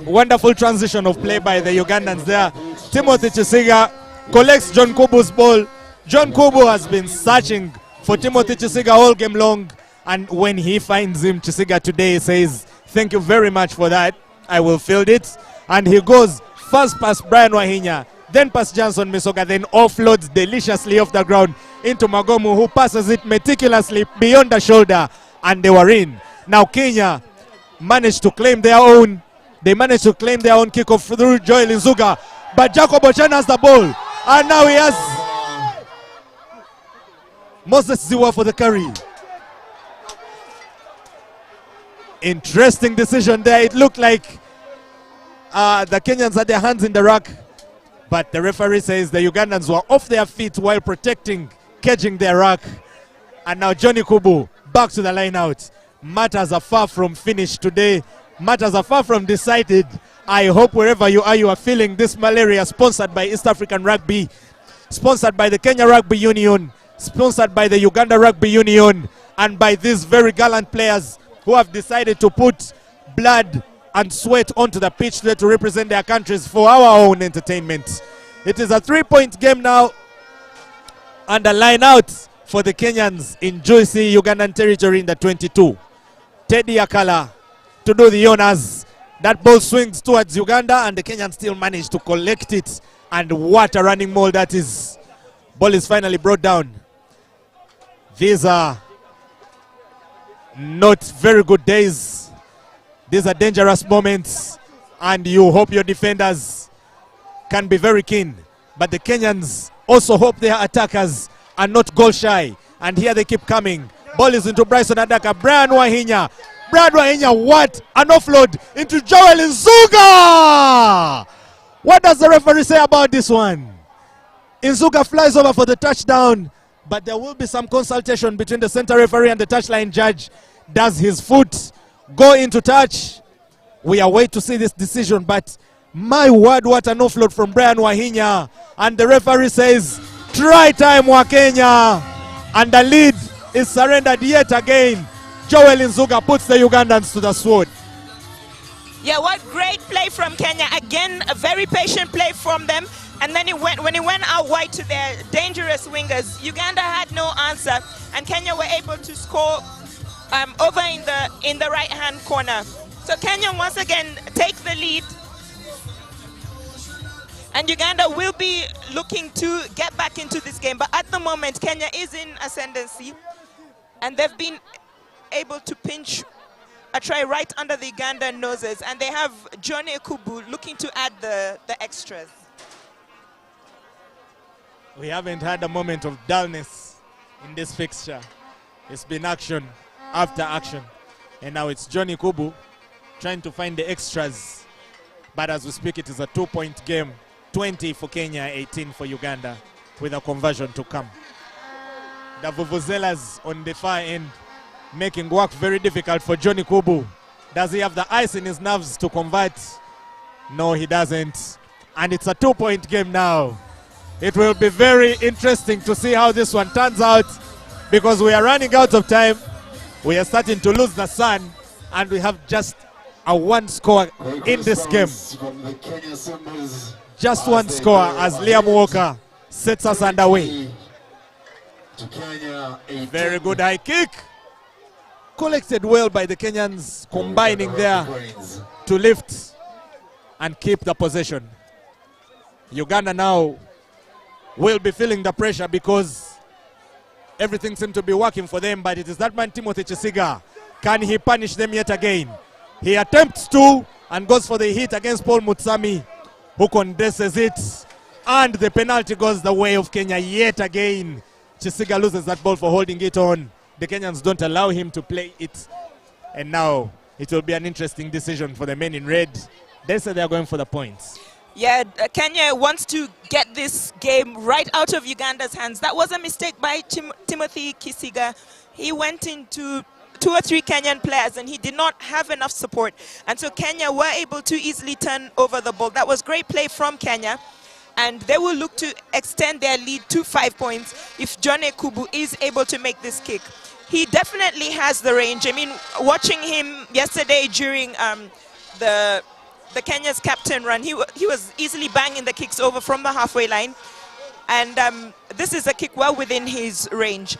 wonderful transition of play by the Ugandans there. Timothy Chisiga collects John Kubu's ball. John Kubu has been searching for Timothy Chisiga all game long, and when he finds him, Chisiga today says, "Thank you very much for that. I will field it." And he goes first past Brian Wahinya, then past Johnson Misoga, then offloads deliciously off the ground into Magomu, who passes it meticulously beyond the shoulder, and they were in. Now Kenya managed to claim their own. They managed to claim their own kickoff through Joel Nzuga, but Jacob Ochan has the ball, and now he has Moses Ziwa for the carry. Interesting decision there. It looked like the Kenyans had their hands in the rack, but the referee says the Ugandans were off their feet while protecting, catching their rack. And now Johnny Kubu back to the line out. Matters are far from finished today. Matters are far from decided. I hope wherever you are feeling this malaria, sponsored by East African Rugby, sponsored by the Kenya Rugby Union, sponsored by the Uganda Rugby Union, and by these very gallant players who have decided to put blood and sweat onto the pitch there to represent their countries for our own entertainment. It is a 3-point game now, and a line out for the Kenyans in juicy Ugandan territory in the 22. Teddy Akala to do the honors. That ball swings towards Uganda, and the Kenyans still manage to collect it And what a running maul that is. Ball is finally brought down. These are not very good days. These are dangerous moments. And you hope your defenders can be very keen. But the Kenyans also hope their attackers are not goal shy. And here they keep coming. Ball is into Bryson Adaka. Brian Wahinya. What an offload into Joel Nzuga! What does the referee say about this one? Nzuga flies over for the touchdown, but there will be some consultation between the center referee and the touchline judge. Does his foot go into touch? We are waiting to see this decision, but my word, what an offload from Brian Wahinya. And the referee says, try time Wakenya. And the lead is surrendered yet again. Joel Nzuga puts the Ugandans to the sword. Yeah, what great play from Kenya. Again, a very patient play from them. And then when it went out wide to their dangerous wingers, Uganda had no answer. And Kenya were able to score over in the right-hand corner. So Kenya once again take the lead. And Uganda will be looking to get back into this game. But at the moment, Kenya is in ascendancy. And they've been able to pinch a try right under the Ugandan noses, and they have Johnny Kubu looking to add the extras. We haven't had a moment of dullness in this fixture. It's been action after action. And now it's Johnny Kubu trying to find the extras. But as we speak, it is a 2-point game. 20 for Kenya, 18 for Uganda, with a conversion to come. The Vuvuzelas on the far end making work very difficult for Johnny Kubu. Does he have the ice in his nerves to convert? No, he doesn't. And it's a 2-point game now. It will be very interesting to see how this one turns out, because we are running out of time. We are starting to lose the sun, and we have just a one score in this game. Just one score as Liam Walker sets us underway. Very good high kick. Collected well by the Kenyans, combining there to lift and keep the possession. Uganda now will be feeling the pressure because everything seems to be working for them, but it is that man Timothy Chisiga. Can he punish them yet again? He attempts to and goes for the hit against Paul Mutsami, who condenses it, and the penalty goes the way of Kenya yet again. Chisiga loses that ball for holding it on. The Kenyans don't allow him to play it. And now it will be an interesting decision for the men in red. They say they're going for the points. Yeah, Kenya wants to get this game right out of Uganda's hands. That was a mistake by Timothy Chisiga. He went into 2 or 3 Kenyan players and he did not have enough support. And so Kenya were able to easily turn over the ball. That was great play from Kenya. And they will look to extend their lead to 5 points if Johnny Kubu is able to make this kick. He definitely has the range. I mean, watching him yesterday during the Kenya's captain run, he was easily banging the kicks over from the halfway line. And this is a kick well within his range.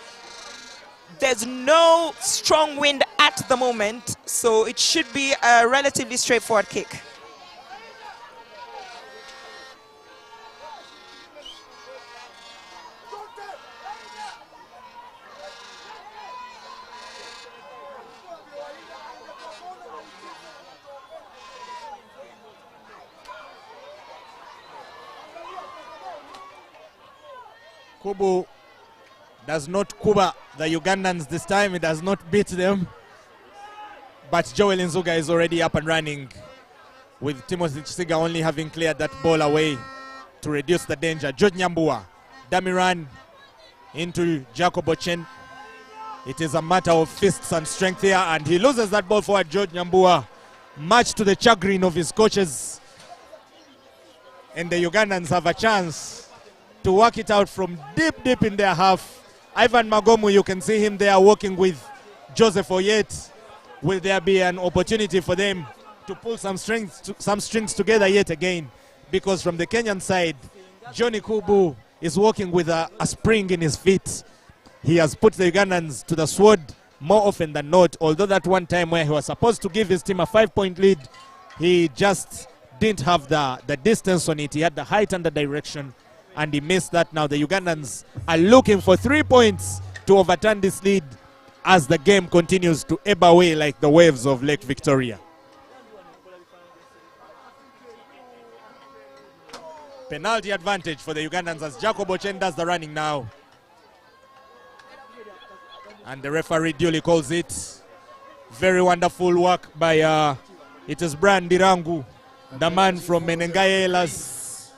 There's no strong wind at the moment, so it should be a relatively straightforward kick. Kubu does not kuba the Ugandans this time. He does not beat them. But Joel Nzuga is already up and running, with Timothy Chisiga only having cleared that ball away to reduce the danger. George Nyambua, dummy run into Jacob Ochen. It is a matter of fists and strength here, and he loses that ball forward, George Nyambua, much to the chagrin of his coaches. And the Ugandans have a chance to work it out from deep in their half. Ivan Magomu, you can see him there working with Joseph Oyet. Will there be an opportunity for them to pull some strings together yet again? Because from the Kenyan side, Johnny Kubu is working with a spring in his feet. He has put the Ugandans to the sword more often than not, although that one time where he was supposed to give his team a 5-point lead, he just didn't have the distance on it. He had the height and the direction, and he missed that. Now the Ugandans are looking for 3 points to overturn this lead as the game continues to ebb away like the waves of Lake Victoria. Penalty advantage for the Ugandans as Jacob Ochen does the running now. And the referee duly calls it. Very wonderful work by, it is Brian Dirangu, the man from Menengai Elas.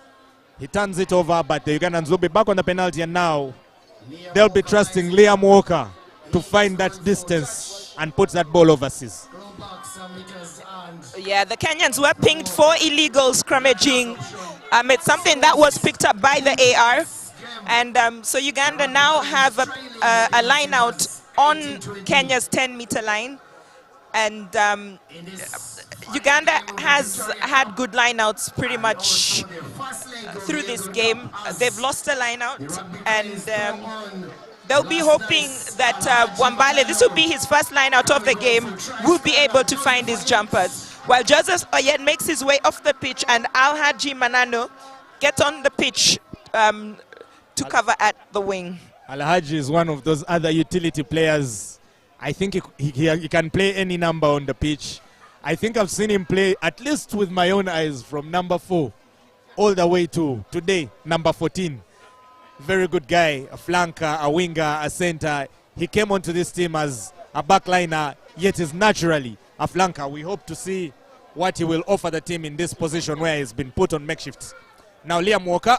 He turns it over, but the Ugandans will be back on the penalty, and now they'll be trusting Liam Walker to find that distance and put that ball overseas. Yeah, the Kenyans were pinged for illegal scrummaging. It's something that was picked up by the AR. And so Uganda now have a line out on Kenya's 10-meter line. And Uganda has had good lineouts pretty much through this game. They've lost a lineout, and they'll be hoping that Wambale, this will be his first lineout of the game, will be able to find his jumpers. While Joseph Oyet makes his way off the pitch and Alhaji Manano gets on the pitch to cover at the wing. Alhaji is one of those other utility players. I think he can play any number on the pitch. I think I've seen him play, at least with my own eyes, from number 4 all the way to today, number 14. Very good guy, a flanker, a winger, a center. He came onto this team as a backliner, yet is naturally a flanker. We hope to see what he will offer the team in this position where he's been put on makeshift. Now Liam Walker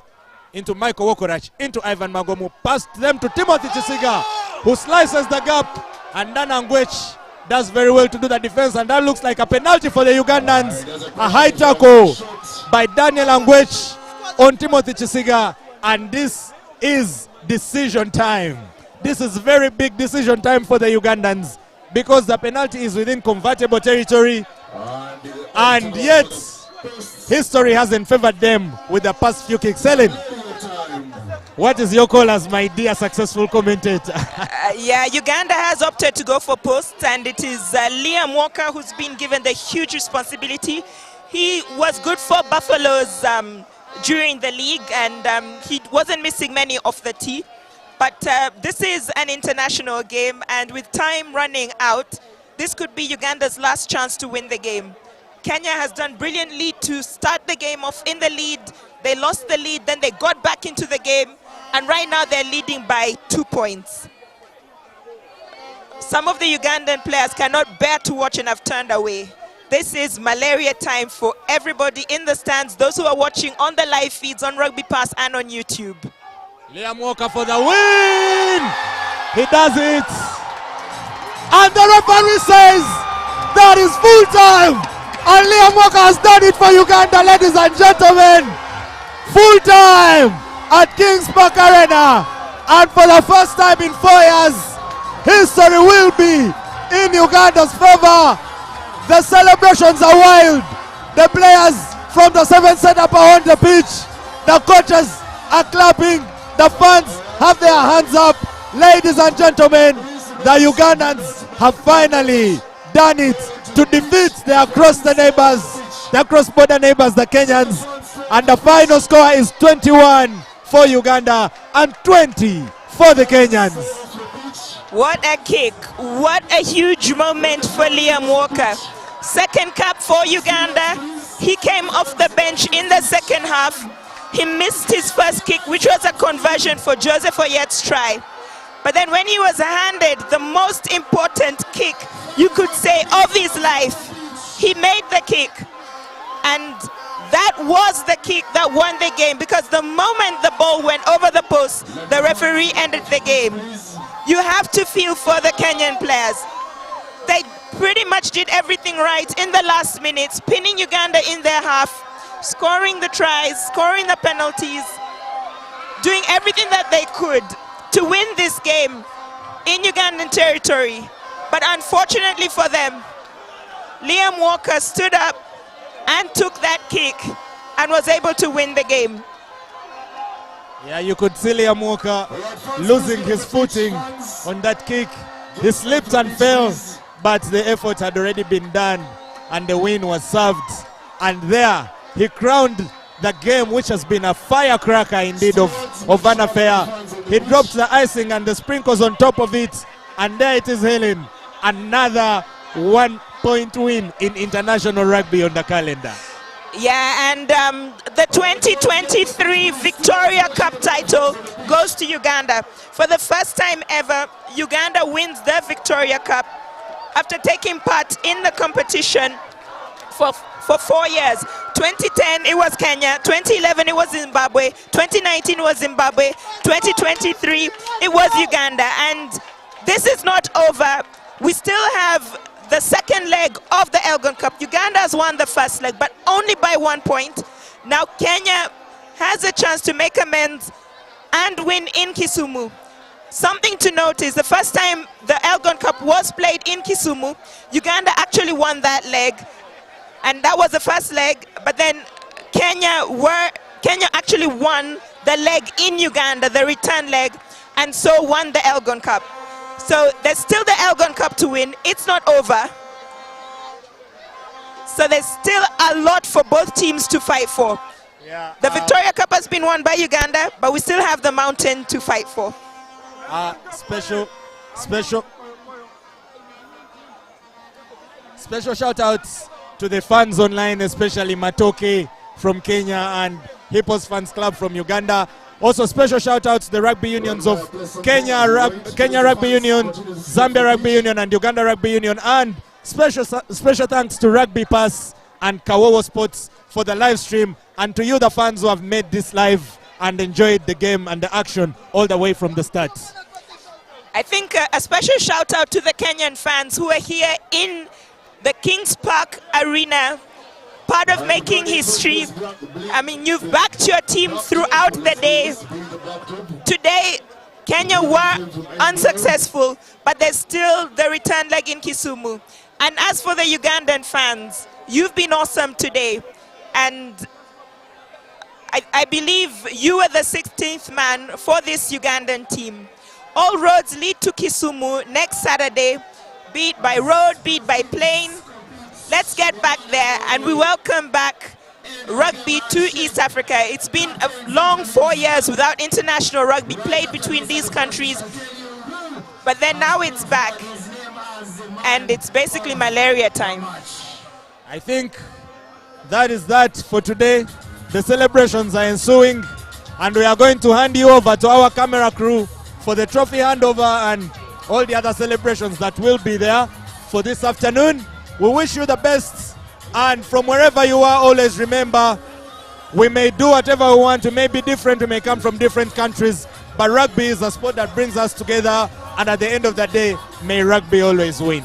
into Michael Wokorach, into Ivan Magomu, passed them to Timothy Chisiga, who slices the gap, and Dan Angwech does very well to do the defense, and that looks like a penalty for the Ugandans. A high tackle by Daniel Angwech on Timothy Chisiga, and this is decision time. This is very big decision time for the Ugandans, because the penalty is within convertible territory, and yet history hasn't favored them with the past few kicks. Helen, what is your call as my dear successful commentator? Yeah, Uganda has opted to go for posts, and it is Liam Walker who's been given the huge responsibility. He was good for Buffaloes during the league, and he wasn't missing many off the tee. But this is an international game, and with time running out, this could be Uganda's last chance to win the game. Kenya has done brilliantly to start the game off in the lead. They lost the lead, then they got back into the game, and right now they're leading by 2 points. Some of the Ugandan players cannot bear to watch and have turned away. This is malaria time for everybody in the stands, those who are watching on the live feeds on Rugby Pass and on YouTube. Liam Walker for the win! He does it! And the referee says that is full time! And Liam Walker has done it for Uganda, ladies and gentlemen! Full time at Kings Park Arena, and for the first time in 4 years, history will be in Uganda's favor. The celebrations are wild. The players from the 7th setup are on the pitch. The coaches are clapping. The fans have their hands up. Ladies and gentlemen, the Ugandans have finally done it to defeat their cross-border neighbors, the Kenyans. And the final score is 21 for Uganda and 20 for the Kenyans. What a kick. What a huge moment for Liam Walker. Second cap for Uganda. He came off the bench in the second half. He missed his first kick, which was a conversion for Joseph Oyet's try. But then when he was handed the most important kick, you could say, of his life, he made the kick. And that was the kick that won the game, because the moment the ball went over the post, the referee ended the game. You have to feel for the Kenyan players. They pretty much did everything right in the last minutes, pinning Uganda in their half, scoring the tries, scoring the penalties, doing everything that they could to win this game in Ugandan territory. But unfortunately for them, Liam Walker stood up and took that kick and was able to win the game. Yeah, you could see Liam Walker losing his footing on that kick. He slipped and fell, but the effort had already been done and the win was served. And there he crowned the game, which has been a firecracker indeed of an affair. He drops the icing and the sprinkles on top of it, and there it is, Helen. Another 1-point win in international rugby on the calendar. Yeah, and the 2023 Victoria Cup title goes to Uganda. For the first time ever, Uganda wins the Victoria Cup after taking part in the competition for 4 years. 2010 it was Kenya, 2011 it was Zimbabwe, 2019 was Zimbabwe, 2023 it was Uganda. And this is not over. We still have the second leg of the Elgon Cup. Uganda has won the first leg, but only by 1 point. Now Kenya has a chance to make amends and win in Kisumu. Something to note is the first time the Elgon Cup was played in Kisumu, Uganda actually won that leg, and that was the first leg. But then Kenya actually won the leg in Uganda, the return leg, and so won the Elgon Cup. So there's still the Elgon Cup to win. It's not over. So there's still a lot for both teams to fight for. Yeah, the Victoria Cup has been won by Uganda, but we still have the mountain to fight for. Special shout outs to the fans online, especially Matoke from Kenya and Hippos Fans Club from Uganda. Also special shout out to the rugby unions of Kenya Rugby Union, Zambia Rugby Union and Uganda Rugby Union, and special thanks to Rugby Pass and Kawowo Sports for the live stream, and to you the fans who have made this live and enjoyed the game and the action all the way from the start. I think a special shout out to the Kenyan fans who are here in the Kings Park Arena, part of making history. I mean, you've backed your team throughout the day. Today, Kenya were unsuccessful, but there's still the return leg in Kisumu. And as for the Ugandan fans, you've been awesome today. And I believe you were the 16th man for this Ugandan team. All roads lead to Kisumu next Saturday, be it by road, be it by plane. Let's get back there, and we welcome back rugby to East Africa. It's been a long 4 years without international rugby played between these countries, but then now it's back, and it's basically malaria time. I think that is that for today. The celebrations are ensuing, and we are going to hand you over to our camera crew for the trophy handover and all the other celebrations that will be there for this afternoon. We wish you the best, and from wherever you are, always remember, we may do whatever we want, we may be different, we may come from different countries, but rugby is a sport that brings us together, and at the end of the day, may rugby always win.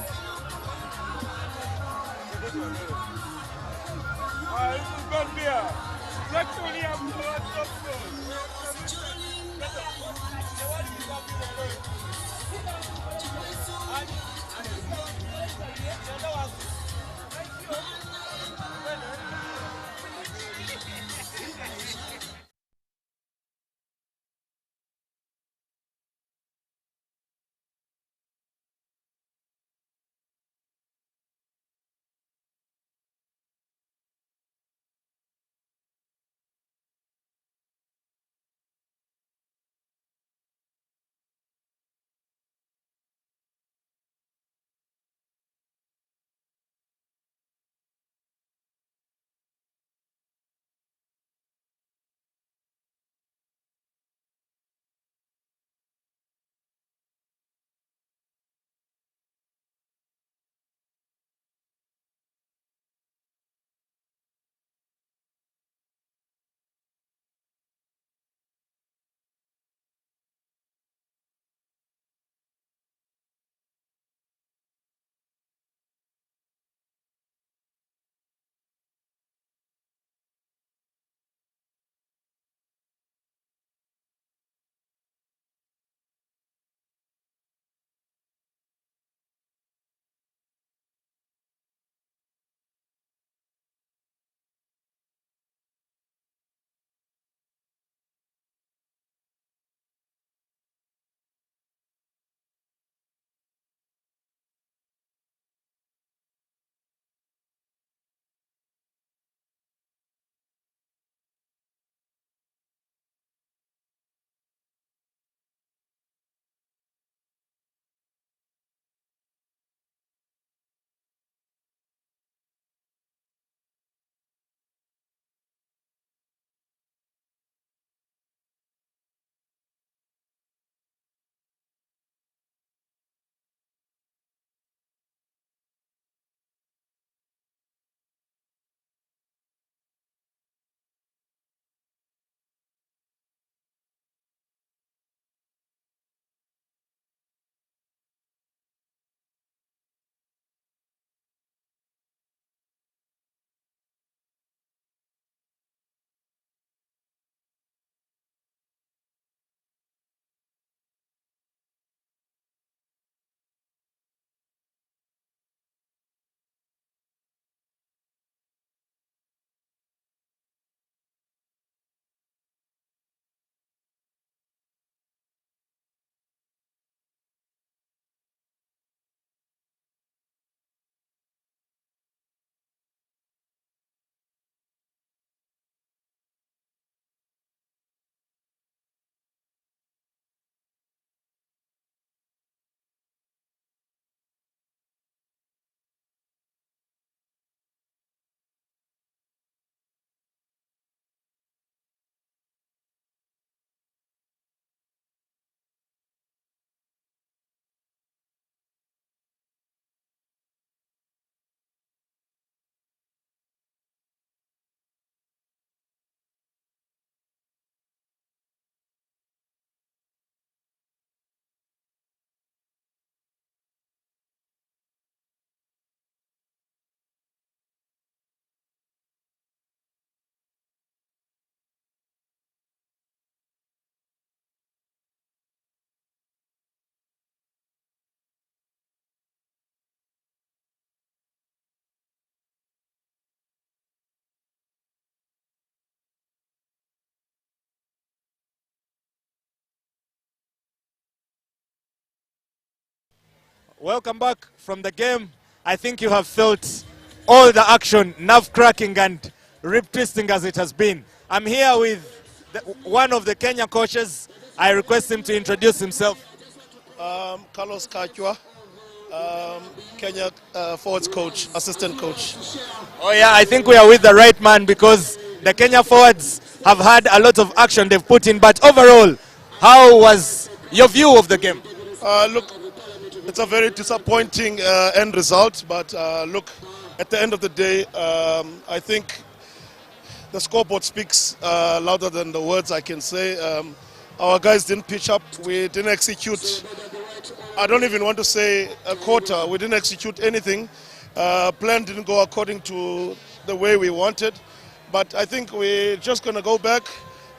Welcome back from the game. I think you have felt all the action, nerve cracking and rib twisting as it has been. I'm here with one of the Kenya coaches. I request him to introduce himself. Carlos Kachwa, Kenya forwards coach, assistant coach. Oh yeah, I think we are with the right man because the Kenya forwards have had a lot of action they've put in. But overall, how was your view of the game? Look, it's a very disappointing end result, but look, at the end of the day, I think the scoreboard speaks louder than the words I can say. Our guys didn't pitch up, we didn't execute. I don't even want to say a quarter, we didn't execute anything. Plan didn't go according to the way we wanted, but I think we're just going to go back,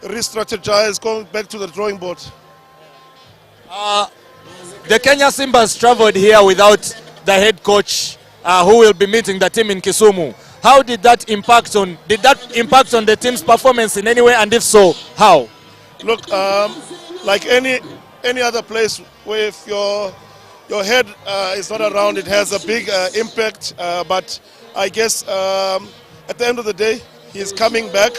re-strategize, going back to the drawing board. The Kenya Simbas traveled here without the head coach who will be meeting the team in Kisumu. How did that impact on the team's performance in any way, and if so, how? Look, like any other place where if your head is not around, it has a big impact, but I guess at the end of the day, he's coming back.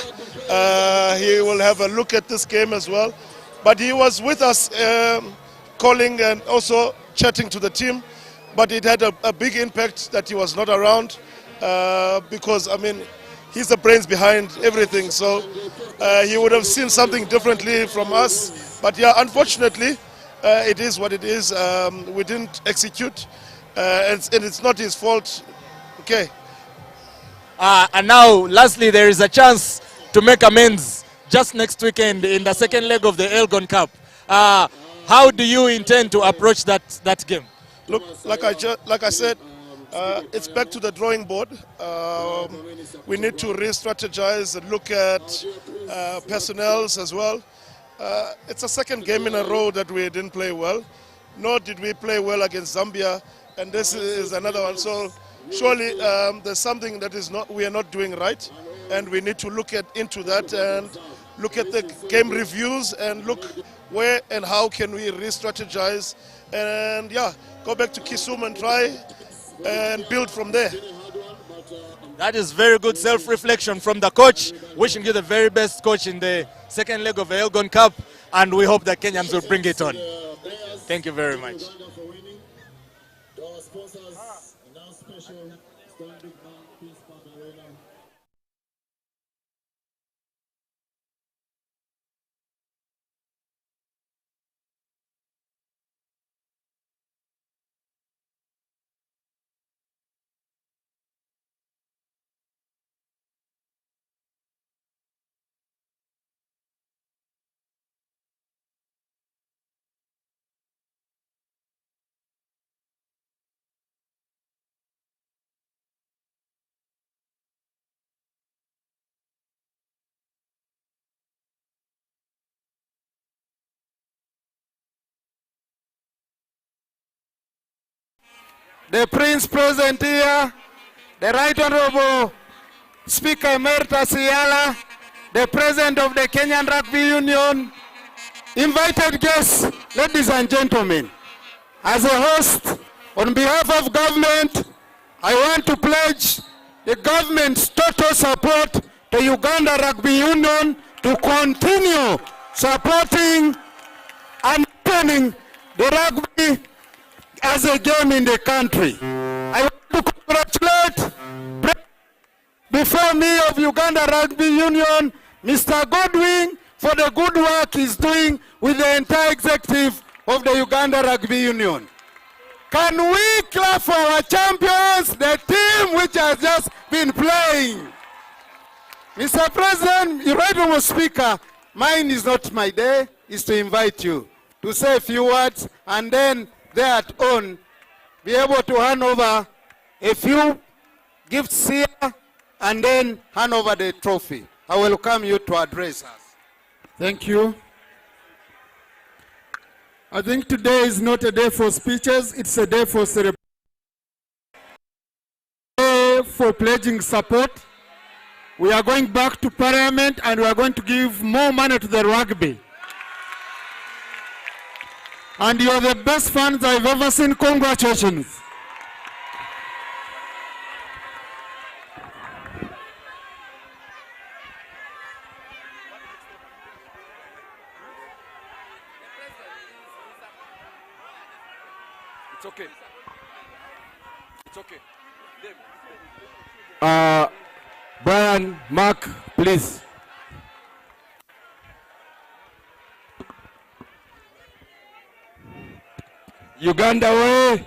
He will have a look at this game as well, but he was with us calling and also chatting to the team, but it had a big impact that he was not around because, I mean, he's the brains behind everything, so he would have seen something differently from us. But yeah, unfortunately, it is what it is. We didn't execute, and it's not his fault. Okay. And now, lastly, there is a chance to make amends just next weekend in the second leg of the Elgon Cup. How do you intend to approach that game? Look, like I said, it's back to the drawing board. We need to re-strategize and look at personnel as well. It's a second game in a row that we didn't play well. Nor did we play well against Zambia, and this is another one. So surely there's something that we are not doing right, and we need to look into that and look at the game reviews and look where and how can we re-strategize and yeah, go back to Kisumu and try and build from there. That is very good self-reflection from the coach. Wishing you the very best, coach, in the second leg of the Elgon Cup, and we hope the Kenyans will bring it on. Thank you very much. The Prince present here, the Right Honorable Speaker Emeritus Yala, the President of the Kenyan Rugby Union, invited guests, ladies and gentlemen. As a host, on behalf of government, I want to pledge the government's total support to Uganda Rugby Union to continue supporting and training the rugby as a game in the country. I want to congratulate before me of Uganda Rugby Union, Mr. Godwin, for the good work he's doing with the entire executive of the Uganda Rugby Union. Can we clap for our champions, the team which has just been playing? Mr. President, your Right Honorable Speaker, mine is not my day, is to invite you to say a few words and then there at own be able to hand over a few gifts here and then hand over the trophy. I welcome you to address us. Thank you. I think today is not a day for speeches, it's a day for celebration, for pledging support. We are going back to Parliament and we are going to give more money to the rugby. And you're the best fans I've ever seen. Congratulations. It's okay. It's okay. Brian, Mark, please. Uganda way.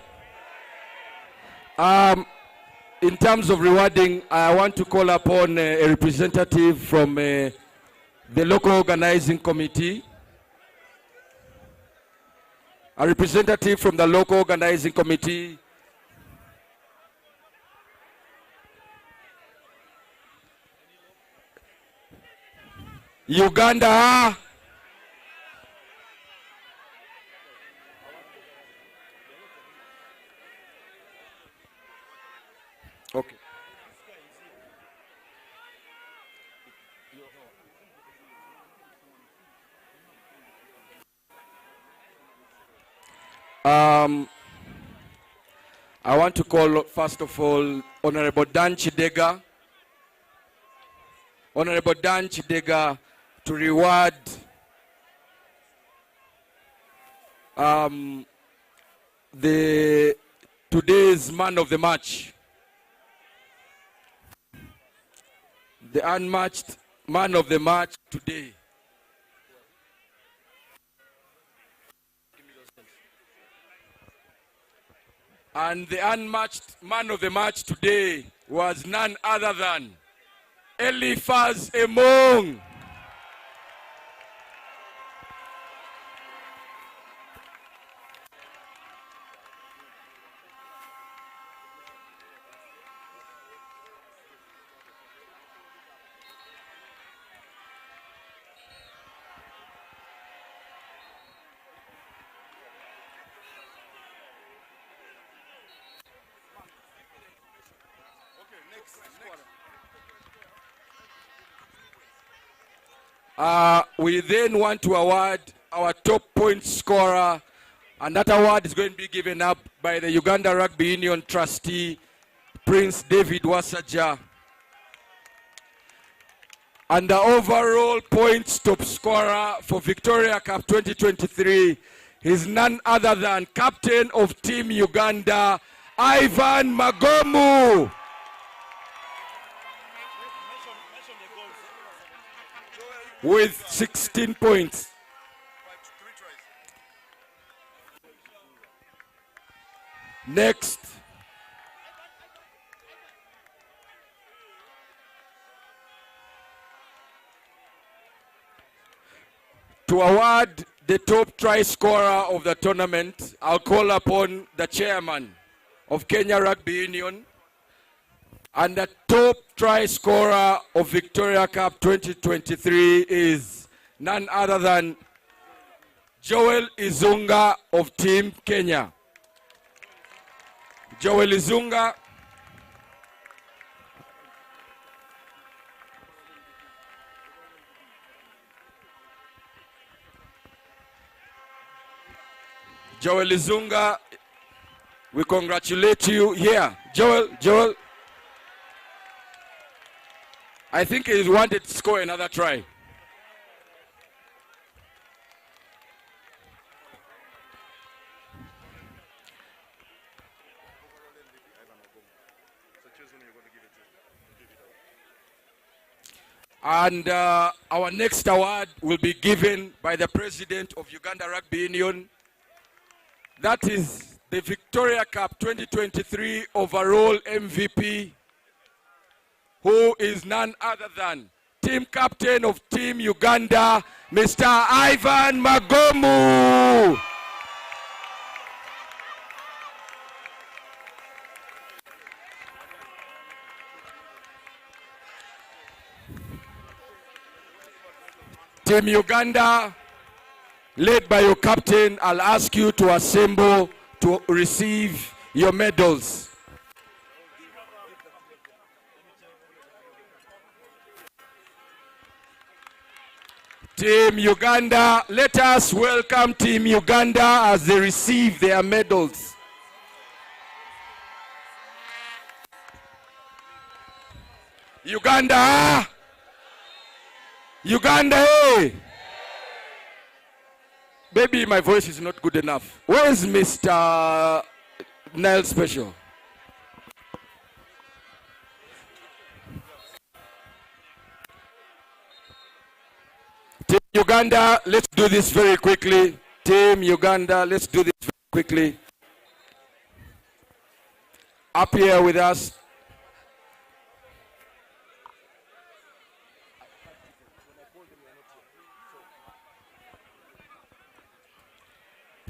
In terms of rewarding, I want to call upon a representative from the local organizing committee. A representative from the local organizing committee. Uganda. Okay. I want to call, first of all, Honorable Dan Chidega. Honorable Dan Chidega to reward today's man of the match. The unmatched man of the match today. And the unmatched man of the match today was none other than Eliphaz Emong. We then want to award our top point scorer, and that award is going to be given up by the Uganda Rugby Union trustee, Prince David Wasaja. And the overall points top scorer for Victoria Cup 2023 is none other than captain of Team Uganda, Ivan Magomu. With 16 points. Next. To award the top try scorer of the tournament, I'll call upon the chairman of Kenya Rugby Union. And the top try scorer of Victoria Cup 2023 is none other than Joel Izunga of Team Kenya. Joel Izunga. Joel Izunga, we congratulate you here. Joel. I think he wanted to score another try. And our next award will be given by the president of Uganda Rugby Union. That is the Victoria Cup 2023 overall MVP, who is none other than team captain of Team Uganda, Mr. Ivan Magomu. Team Uganda, led by your captain, I'll ask you to assemble to receive your medals. Team Uganda, let us welcome Team Uganda as they receive their medals. Uganda! Uganda, hey! Baby, my voice is not good enough. Where is Mr. Nile Special? Team Uganda, let's do this very quickly. Team Uganda, let's do this very quickly. Up here with us.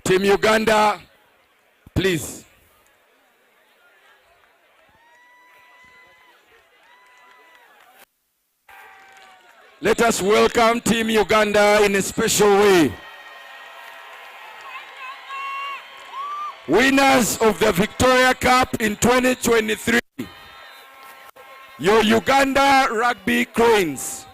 Team Uganda, please. Let us welcome Team Uganda in a special way. Winners of the Victoria Cup in 2023, your Uganda Rugby Cranes.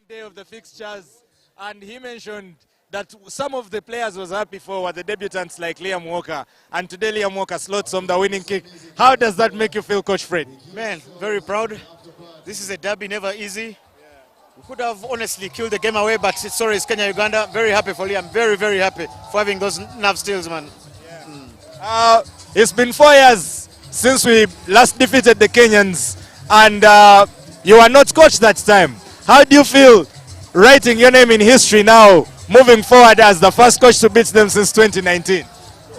Day of the fixtures, and he mentioned that some of the players was happy for were the debutants like Liam Walker, and today Liam Walker slots on the winning kick. How does that make you feel, Coach Fred? Man, very proud. This is a derby, never easy. We could have honestly killed the game away, but sorry, it's Kenya, Uganda. Very happy for Liam, very, very happy for having those nerve steals, man. It's been 4 years since we last defeated the Kenyans, and you were not coach that time. How do you feel writing your name in history now, moving forward as the first coach to beat them since 2019?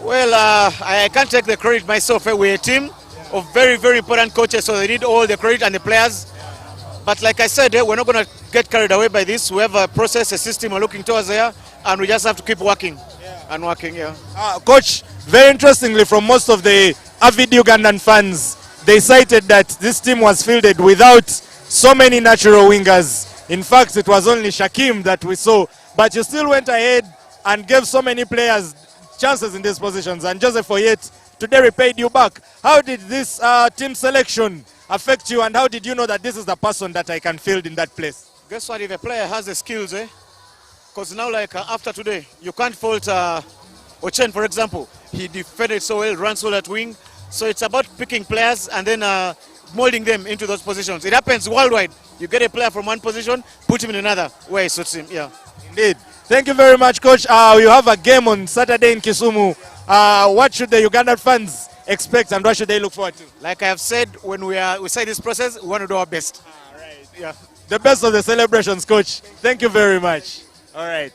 Well, I can't take the credit myself. We're a team of very, very important coaches, so they need all the credit and the players. But like I said, we're not going to get carried away by this. We have a process, a system we're looking towards there, and we just have to keep working and working, Coach, very interestingly, from most of the avid Ugandan fans, they cited that this team was fielded without so many natural wingers. In fact, it was only Shakim that we saw, but you still went ahead and gave so many players chances in these positions, and Joseph Oyet today repaid you back. How did this team selection affect you, and how did you know that this is the person that I can field in that place? Guess what, if a player has the skills, because now like after today, you can't fault Ochen, for example. He defended so well, runs well at wing, so it's about picking players and then molding them into those positions. It happens worldwide. You get a player from one position, put him in another where he suits him. Indeed. Thank you very much, Coach. You have a game on Saturday in Kisumu. What should the Ugandan fans expect, and what should they look forward to? Like I have said, when we say this process, we want to do our best. The best of the celebrations, Coach. Thank you very much. All right.